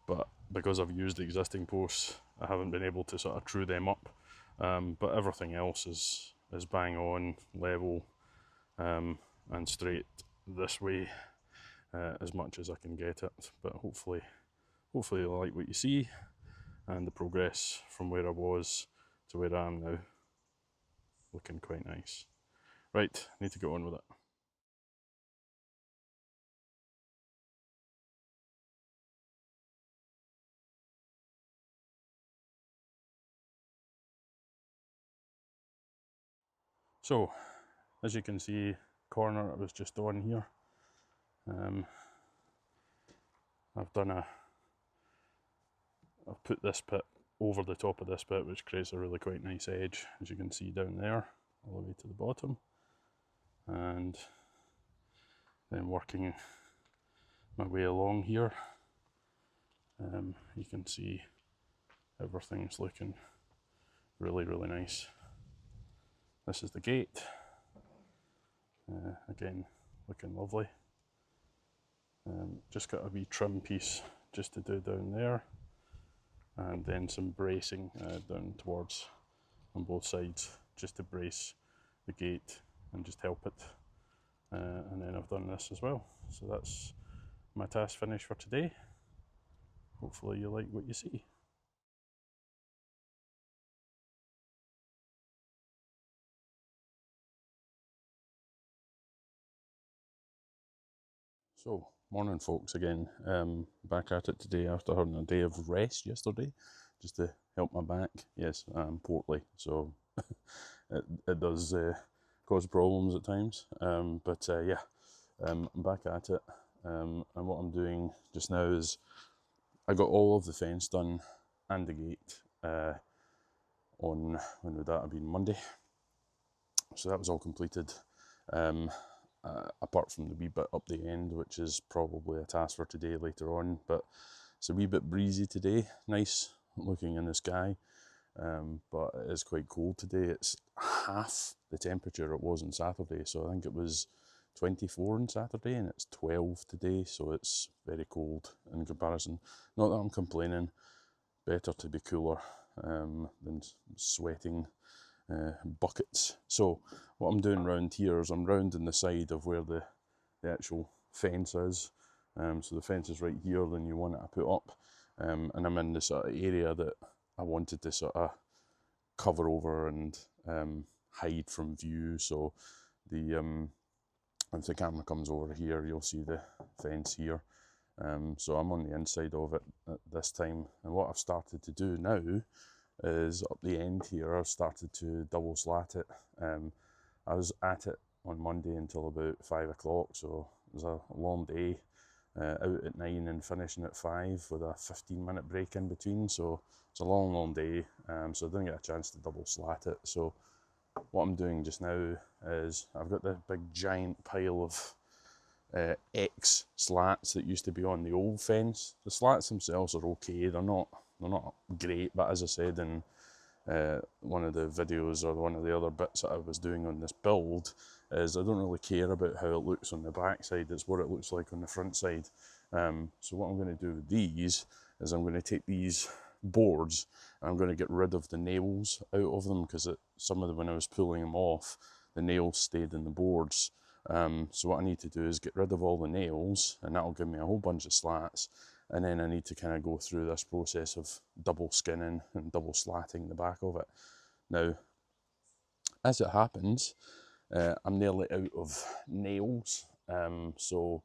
But because I've used the existing posts, I haven't been able to sort of true them up. But everything else is bang on, level, and straight this way as much as I can get it. But hopefully you'll like what you see and the progress from where I was to where I am now. Looking quite nice. Right, need to get on with it. So, as you can see, corner it was just on here. I've put this bit over the top of this bit, which creates a really quite nice edge, as you can see down there, all the way to the bottom. And then working my way along here, you can see everything's looking really, really nice. This is the gate. Again, looking lovely. Just got a wee trim piece just to do down there, and then some bracing down towards on both sides just to brace the gate and just help it. And then I've done this as well. So that's my task finished for today. Hopefully you like what you see. So, morning folks again. Back at it today after having a day of rest yesterday, just to help my back. Yes, I'm portly, so it does cause problems at times. But yeah, I'm back at it. And what I'm doing just now is I got all of the fence done and the gate on, when would that have been, Monday? So that was all completed. Apart from the wee bit up the end, which is probably a task for today later on, but it's a wee bit breezy today, nice looking in the sky, but it is quite cold today. It's half the temperature it was on Saturday, so I think it was 24 on Saturday and it's 12 today, so it's very cold in comparison. Not that I'm complaining, better to be cooler than sweating buckets. So what I'm doing round here is I'm rounding the side of where the actual fence is. So the fence is right here, then you want it to put up. And I'm in the sort of area that I wanted to sort of cover over and hide from view. So the if the camera comes over here, you'll see the fence here. So I'm on the inside of it at this time. And what I've started to do now is up the end here, I've started to double slat it. I was at it on Monday until about 5 o'clock, so it was a long day, out at 9 and finishing at 5 with a 15-minute break in between, so it's a long day, so I didn't get a chance to double slat it. So what I'm doing just now is I've got this big giant pile of X slats that used to be on the old fence. The slats themselves are okay, they're not great, but as I said in one of the videos or one of the other bits that I was doing on this build, is I don't really care about how it looks on the back side, it's what it looks like on the front side. So what I'm going to do with these is I'm going to take these boards and I'm going to get rid of the nails out of them, because some of them, when I was pulling them off, the nails stayed in the boards. So what I need to do is get rid of all the nails, and that'll give me a whole bunch of slats, and then I need to kind of go through this process of double skinning and double slatting the back of it. Now, as it happens, I'm nearly out of nails, so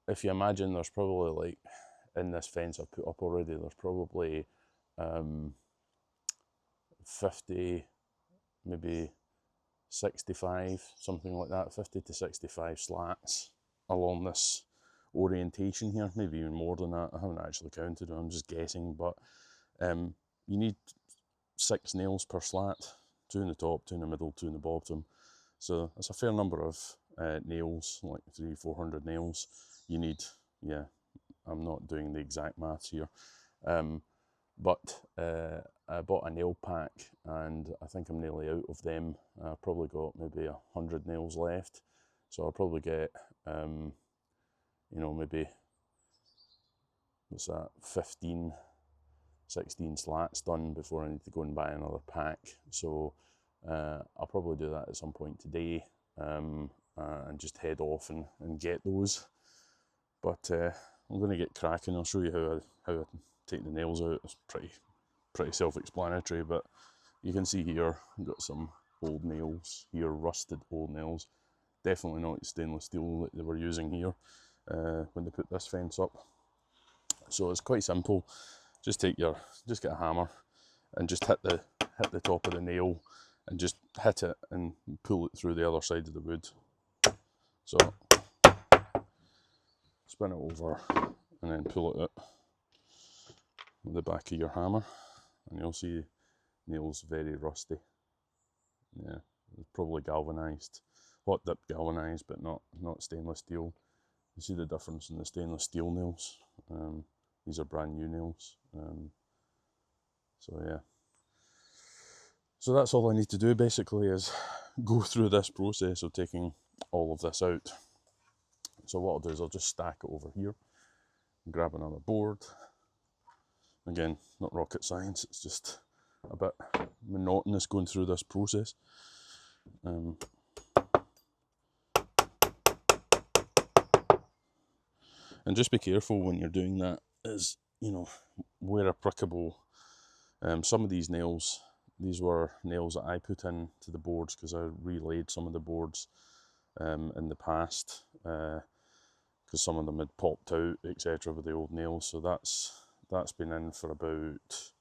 if you imagine, there's probably, like, in this fence I've put up already, there's probably 50, maybe 65, something like that, 50 to 65 slats along this orientation here, maybe even more than that. I haven't actually counted it, I'm just guessing, but you need 6 nails per slat, 2 in the top, 2 in the middle, 2 in the bottom. So it's a fair number of nails, like 300-400 nails you need. Yeah, I'm not doing the exact maths here. But I bought a nail pack, and I think I'm nearly out of them. I've probably got maybe 100 nails left. So I'll probably get, you know, maybe, what's that, 15, 16 slats done before I need to go and buy another pack. So I'll probably do that at some point today, and just head off and get those. But I'm going to get cracking. I'll show you how I take the nails out. It's pretty self-explanatory, but you can see here I've got some old nails here, rusted old nails. Definitely not stainless steel that they were using here when they put this fence up. So it's quite simple. Just get a hammer and just hit the top of the nail and just hit it and pull it through the other side of the wood. So spin it over and then pull it out with the back of your hammer, and you'll see nails very rusty. Yeah, it's probably galvanized, hot dip galvanized, but not stainless steel. You see the difference in the stainless steel nails. These are brand new nails. So yeah. So that's all I need to do basically, is go through this process of taking all of this out. So what I'll do is I'll just stack it over here, grab another board. Again, not rocket science, it's just a bit monotonous going through this process. And just be careful when you're doing that, is, you know, where applicable. Some of these nails, these were nails that I put in to the boards because I relaid some of the boards in the past, because some of them had popped out, etc., with the old nails. So that's been in for about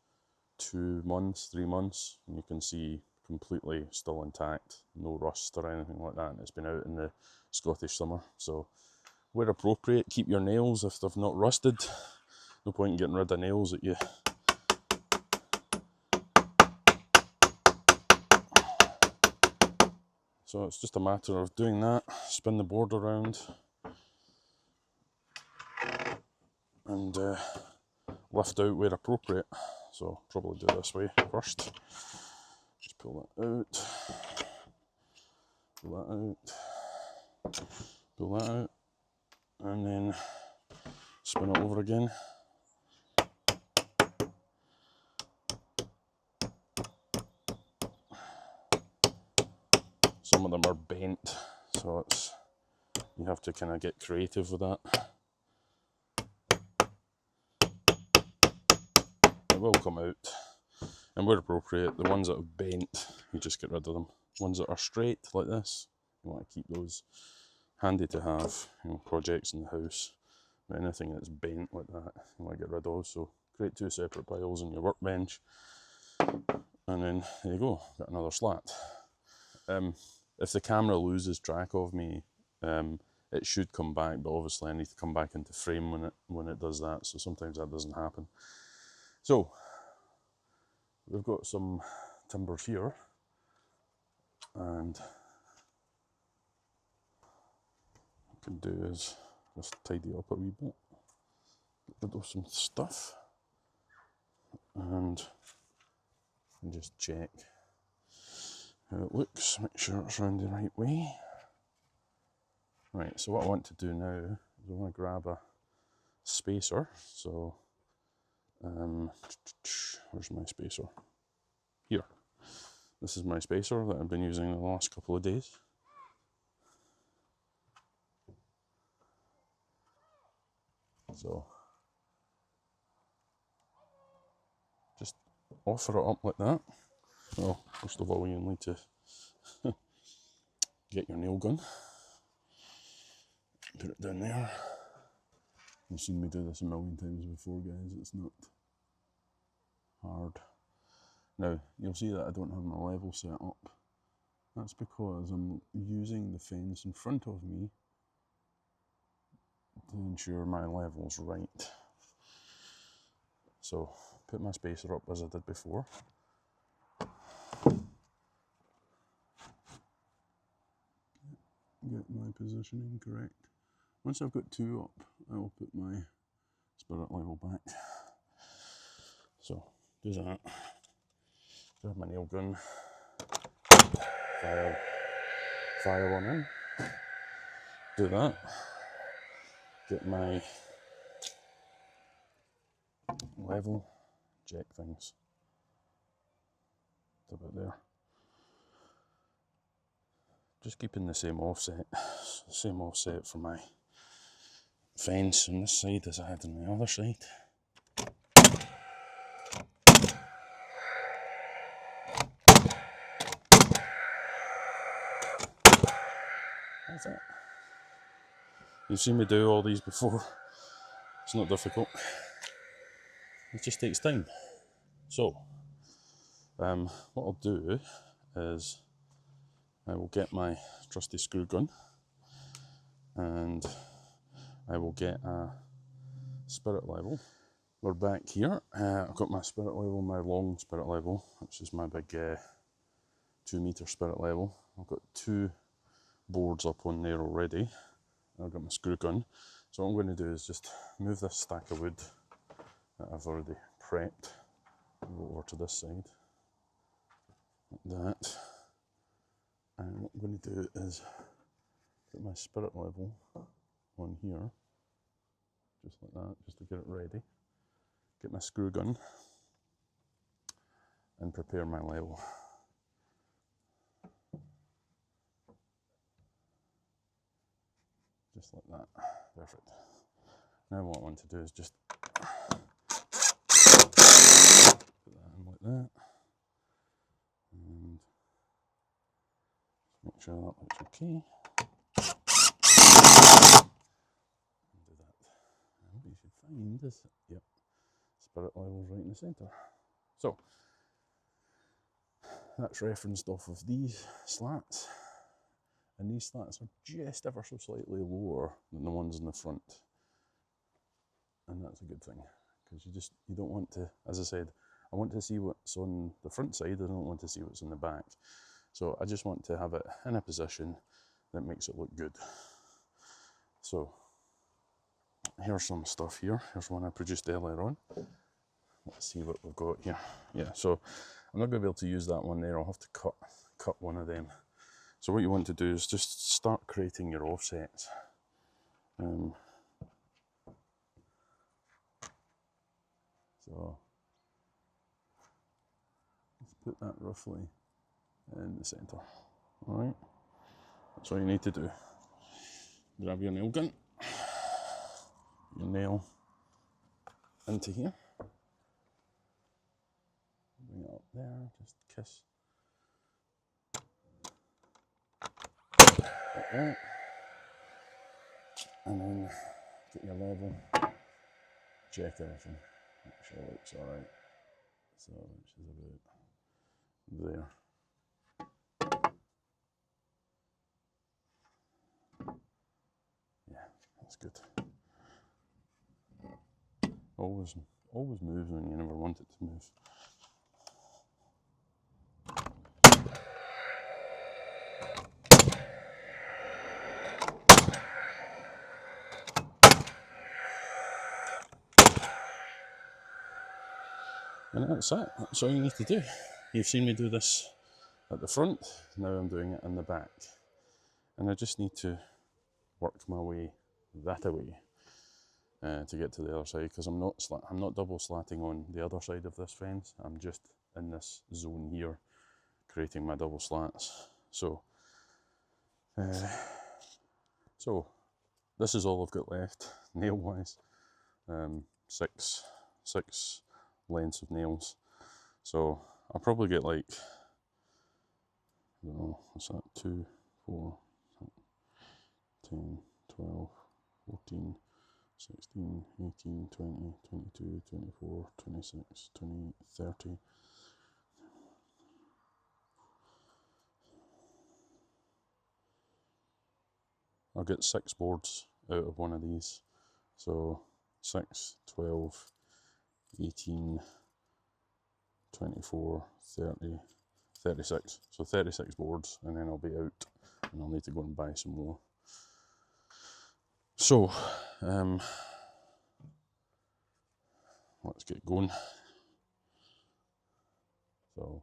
2 months, 3 months, and you can see completely still intact, no rust or anything like that, and it's been out in the Scottish summer. So where appropriate, keep your nails if they've not rusted. No point in getting rid of nails that you so it's just a matter of doing that, spin the board around and lift out where appropriate. So probably do this way first. Just pull that out, pull that out, pull that out, and then spin it over again. Some of them are bent, so you have to kind of get creative with that. It will come out, and where appropriate, the ones that have bent, you just get rid of them. Ones that are straight like this, you want to keep those handy to have, you know, projects in the house. But anything that's bent like that, you want to get rid of. So create 2 separate piles on your workbench, and then there you go, got another slat. If the camera loses track of me, it should come back, but obviously I need to come back into frame when it does that, so sometimes that doesn't happen. So we've got some timbers here, and what I can do is just tidy up a wee bit, get rid of some stuff, and just check how it looks, make sure it's round the right way. Right, so what I want to do now is I want to grab a spacer. So where's my spacer? Here. This is my spacer that I've been using the last couple of days. So offer it up like that. Well, first of all, you need to get your nail gun, put it down there. You've seen me do this a million times before, guys, it's not hard. Now, you'll see that I don't have my level set up. That's because I'm using the fence in front of me to ensure my level's right. So, put my spacer up as I did before. Get my positioning correct. Once I've got 2 up, I will put my spirit level back. So, do that. Grab my nail gun. Fire one in. Do that. Get my level. Check things. It's about there. Just keeping the same offset for my fence on this side as I had on the other side. That's it. You've seen me do all these before. It's not difficult. It just takes time. So, what I'll do is I will get my trusty screw gun and I will get a spirit level. We're back here. I've got my spirit level, my long spirit level, which is my big 2-meter spirit level. I've got 2 boards up on there already. I've got my screw gun. So what I'm going to do is just move this stack of wood that I've already prepped, go over to this side, like that. And what I'm going to do is put my spirit level on here, just like that, just to get it ready. Get my screw gun and prepare my level. Just like that. Perfect. Now what I want to do is just put that in like that. And make sure that looks okay. And do that. And what you should find is, yep, spirit level's right in the centre. So, that's referenced off of these slats. And these slats are just ever so slightly lower than the ones in the front. And that's a good thing, because you don't want to, as I said, I want to see what's on the front side, I don't want to see what's on the back. So I just want to have it in a position that makes it look good. So here's some stuff here. Here's one I produced earlier on. Let's see what we've got here. Yeah, so I'm not going to be able to use that one there. I'll have to cut one of them. So what you want to do is just start creating your offsets. So let's put that roughly in the centre. Alright, that's all you need to do. Grab your nail gun, your nail into here, bring it up there, just kiss like that, and then get your level, check everything, make sure it looks alright. So which is about there. Yeah, that's good. Always moves when you never want it to move. And that's it. That's all you need to do. You've seen me do this at the front, now I'm doing it in the back. And I just need to work my way that away to get to the other side, because I'm not double slatting on the other side of this fence. I'm just in this zone here creating my double slats. So this is all I've got left nail wise. Six lengths of nails. So I'll probably get like, I don't know, what's that, 2, 4, 10, 12, 14, 16, 18, 20, 22, 24, 26, 28, 30. I'll get 6 boards out of one of these. So 6, 12, 18, 24, 30, 36. So 36 boards, and then I'll be out and I'll need to go and buy some more. So, let's get going. So,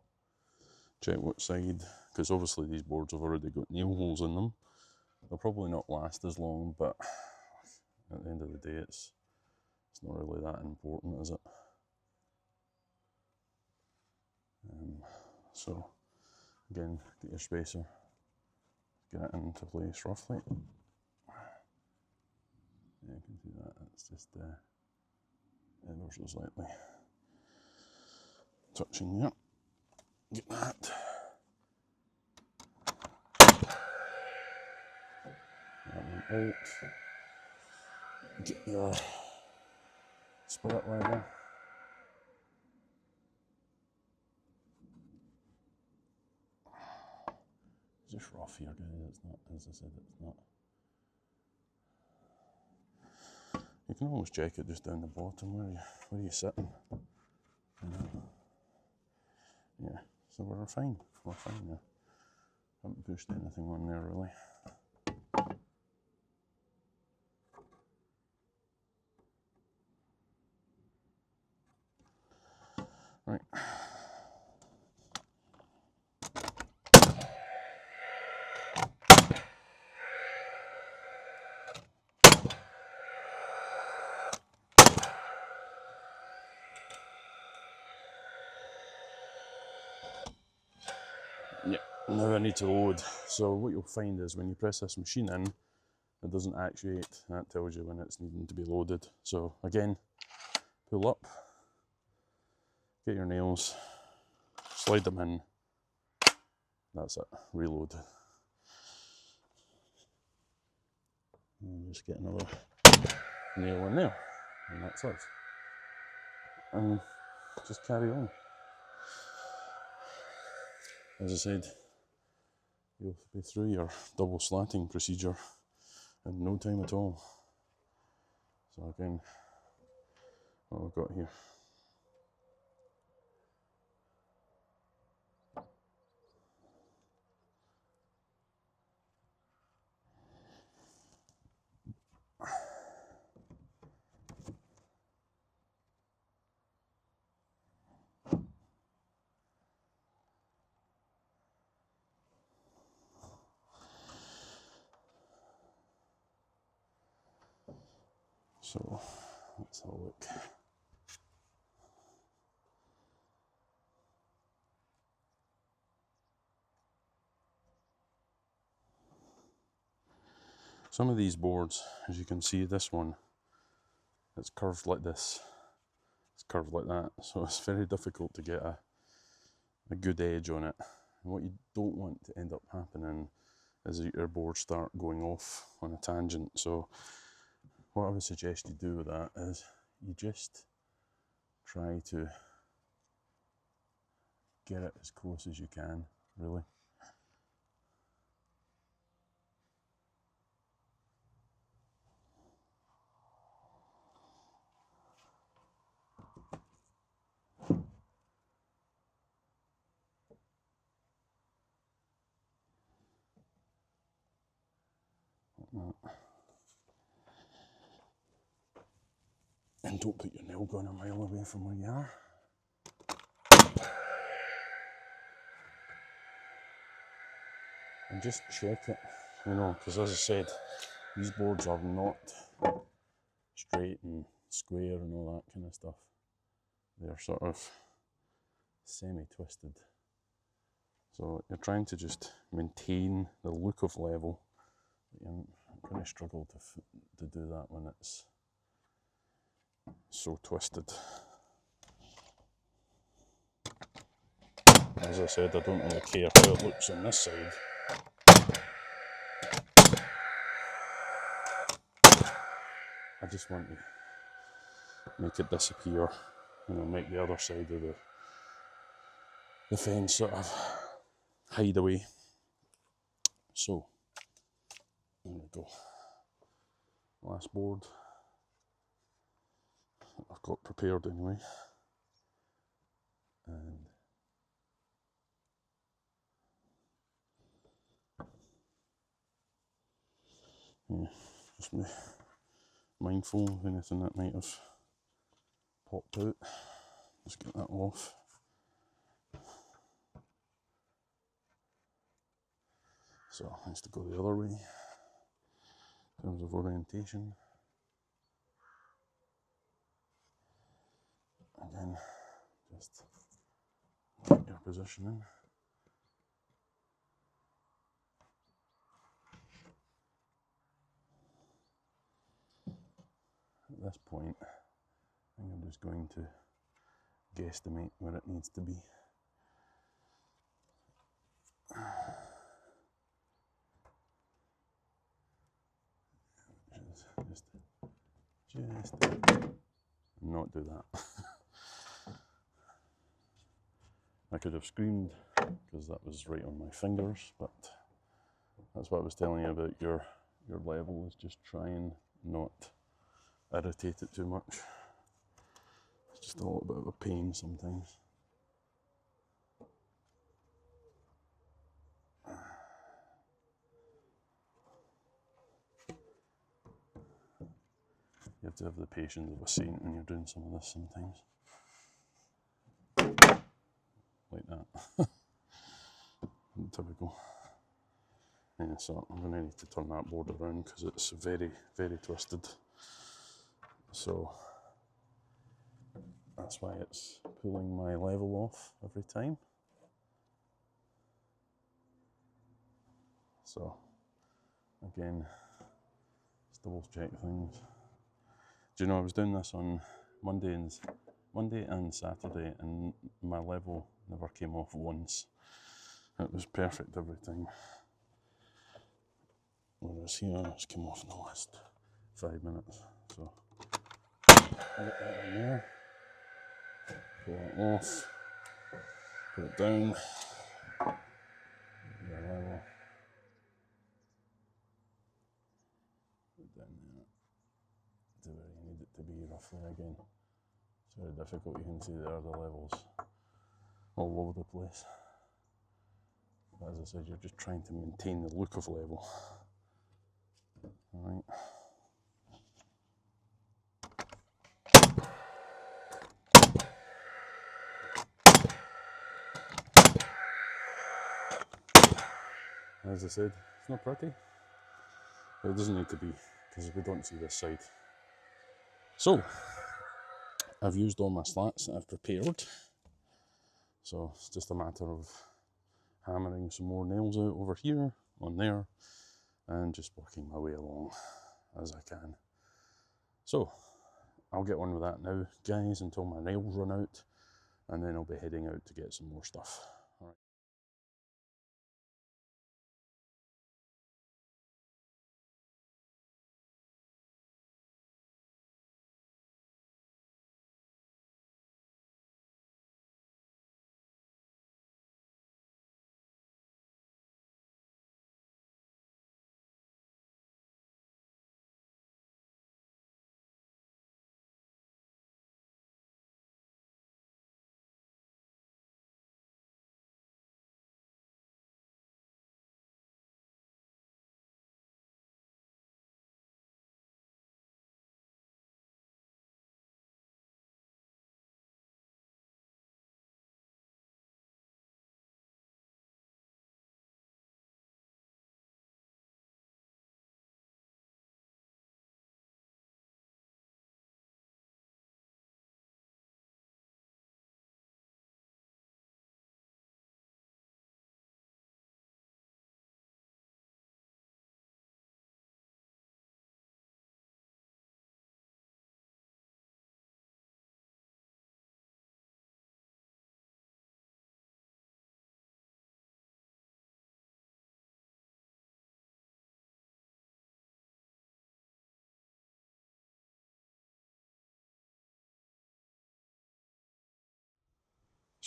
check what side, because obviously these boards have already got nail holes in them. They'll probably not last as long, but at the end of the day, it's not really that important, is it? So, again, get your spacer, get it into place roughly. Yeah, you can see that, it's just ever so slightly touching there. Get that. That one out. Get your spirit level. It's just rough here, guys. It's not, as I said, it's not. You can almost check it just down the bottom. Where are you sitting? You know? Yeah, so we're fine. We're fine there. Haven't pushed anything on there really. Right. Yeah, now I need to load. So what you'll find is when you press this machine in, it doesn't actuate. That tells you when it's needing to be loaded. So again, pull up, get your nails, slide them in. That's it, reload. And just get another nail in there, and that's it. And just carry on. As I said, you'll be through your double slatting procedure in no time at all. So again, what we've got here. So let's have a look. Some of these boards, as you can see, this one, it's curved like this. It's curved like that, so it's very difficult to get a good edge on it. And what you don't want to end up happening is that your boards start going off on a tangent. So what I would suggest you do with that is you just try to get it as close as you can, really. Like that. And don't put your nail gun a mile away from where you are. And just check it, you know, because as I said, these boards are not straight and square and all that kind of stuff. They're sort of semi-twisted. So you're trying to just maintain the look of level. You're going to struggle to do that when it's so twisted. As I said, I don't really care how it looks on this side. I just want to make it disappear, you know, make the other side of the fence sort of hide away. So, there we go. Last board that I've got prepared anyway. And yeah, just be mindful of anything that might have popped out. Just get that off. So it needs to go the other way in terms of orientation. Again, just get your positioning. At this point, I think I'm just going to guesstimate where it needs to be. Just not do that. I could have screamed because that was right on my fingers, but that's what I was telling you about your level, is just try and not irritate it too much. It's just a little bit of a pain sometimes. You have to have the patience of a saint when you're doing some of this sometimes. Like that. Typical. Yeah, so I'm going to need to turn that board around because it's very, very twisted. So that's why it's pulling my level off every time. So again, just double check things. Do you know, I was doing this on Monday and Saturday, and my level never came off once. It was perfect every time. Whereas here, it's come off in the last 5 minutes. So get that in there, pull it off, put it down, your level, put it down there, to where you need it to be roughly again. It's very difficult, you can see there are the levels all over the place. But as I said, you're just trying to maintain the look of level. Alright. As I said, it's not pretty, but it doesn't need to be, because we don't see this side. So, I've used all my slats that I've prepared, so it's just a matter of hammering some more nails out over here, on there, and just working my way along as I can. So, I'll get on with that now, guys, until my nails run out, and then I'll be heading out to get some more stuff.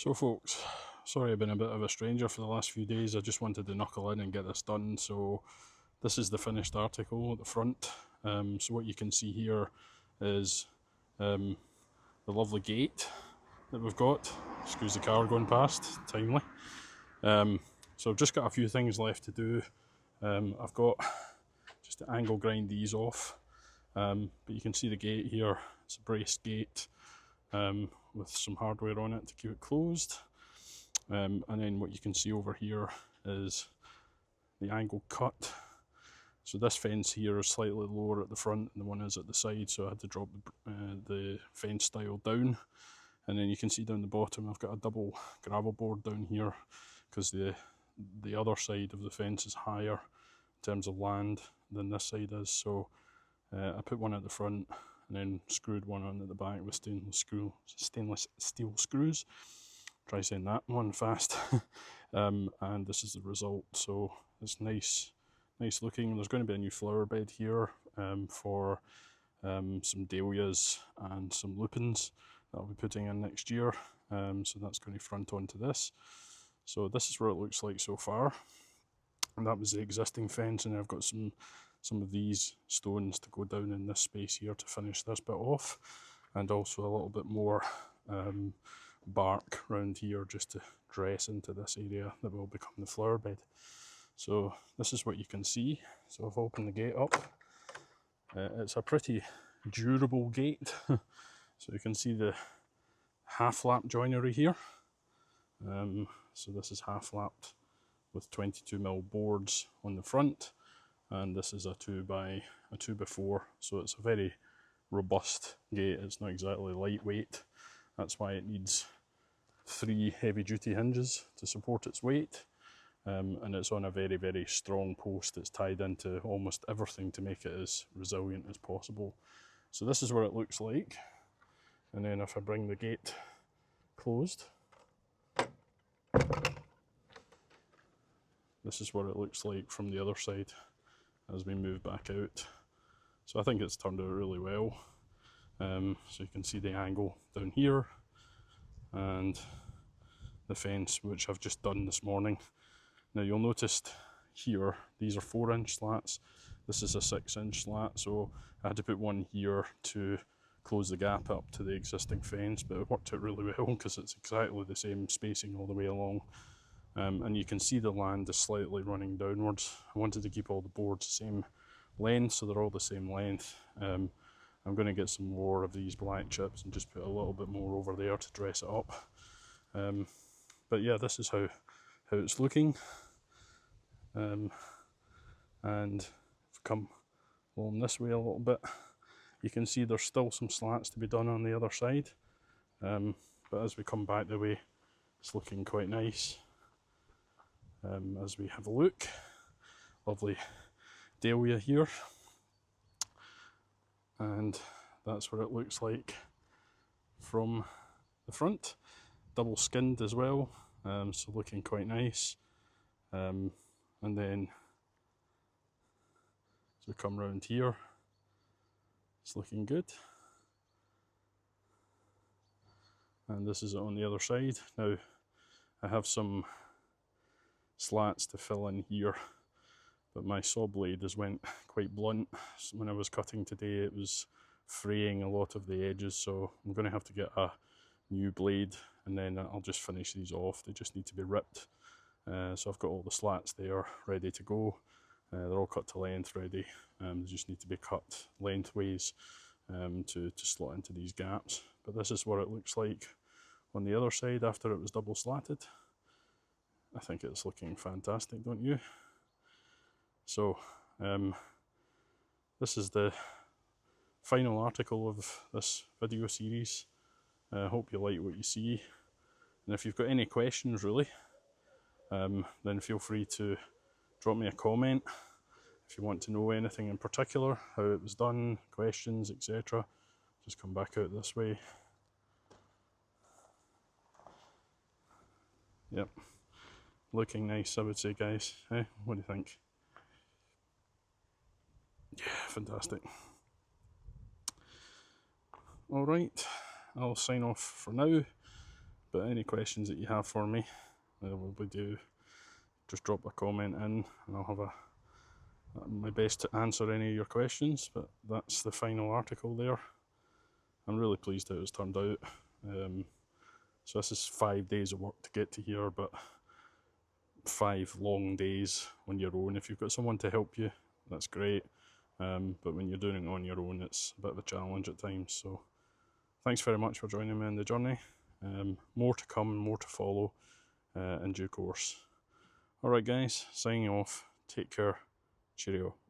So folks, sorry I've been a bit of a stranger for the last few days. I just wanted to knuckle in and get this done. So this is the finished article at the front. So what you can see here is the lovely gate that we've got. Excuse the car going past, timely. So I've just got a few things left to do. I've got just to angle grind these off. But you can see the gate here. It's a braced gate with some hardware on it to keep it closed. And then what you can see over here is the angle cut. So this fence here is slightly lower at the front than the one is at the side, so I had to drop the fence style down. And then you can see down the bottom I've got a double gravel board down here because the other side of the fence is higher in terms of land than this side is. So I put one at the front and then screwed one on at the back with stainless steel screws. Try saying that one fast. And this is the result. So it's nice looking. There's going to be a new flower bed here for some dahlias and some lupins that I'll be putting in next year. So that's going to front onto this. So this is what it looks like so far. And that was the existing fence, and I've got some of these stones to go down in this space here to finish this bit off, and also a little bit more bark around here just to dress into this area that will become the flower bed. So this is what you can see. So I've opened the gate up. It's a pretty durable gate. So you can see the half lap joinery here. So this is half lapped with 22mm boards on the front, and this is a 2x4, so it's a very robust gate. It's not exactly lightweight. That's why it needs 3 heavy duty hinges to support its weight, and it's on a very, very strong post. It's tied into almost everything to make it as resilient as possible. So this is what it looks like, and then if I bring the gate closed, this is what it looks like from the other side as we move back out. So I think it's turned out really well. So you can see the angle down here and the fence, which I've just done this morning. Now you'll notice here, these are 4-inch slats. This is a 6-inch slat, so I had to put one here to close the gap up to the existing fence, but it worked out really well because it's exactly the same spacing all the way along. And you can see the land is slightly running downwards. I wanted to keep all the boards the same length, so they're all the same length. I'm going to get some more of these black chips and just put a little bit more over there to dress it up. But yeah, this is how it's looking. And if we come along this way a little bit, you can see there's still some slats to be done on the other side. But as we come back the way, it's looking quite nice. As we have a look, lovely dahlia here, and that's what it looks like from the front. Double skinned as well, so looking quite nice. And then as we come round here, it's looking good. And this is it on the other side. Now I have some slats to fill in here, but my saw blade has went quite blunt. So when I was cutting today, it was fraying a lot of the edges, so I'm going to have to get a new blade, and then I'll just finish these off. They just need to be ripped. So I've got all the slats there ready to go. They're all cut to length ready. They just need to be cut lengthways to slot into these gaps. But this is what it looks like on the other side after it was double slatted. I think it's looking fantastic, don't you? So this is the final article of this video series. I hope you like what you see, and if you've got any questions really, then feel free to drop me a comment. If you want to know anything in particular, how it was done, questions, etc., just come back out this way. Yep. Looking nice, I would say, guys. Eh? What do you think? Yeah, fantastic. Alright, I'll sign off for now. But any questions that you have for me, will do. Just drop a comment in, and I'll have my best to answer any of your questions. But that's the final article there. I'm really pleased how it's turned out. So this is 5 days of work to get to here, but 5 long days on your own. If you've got someone to help you, that's great. But when you're doing it on your own, it's a bit of a challenge at times. So thanks very much for joining me on the journey. More to come, more to follow in due course. Alright guys, signing off. Take care. Cheerio.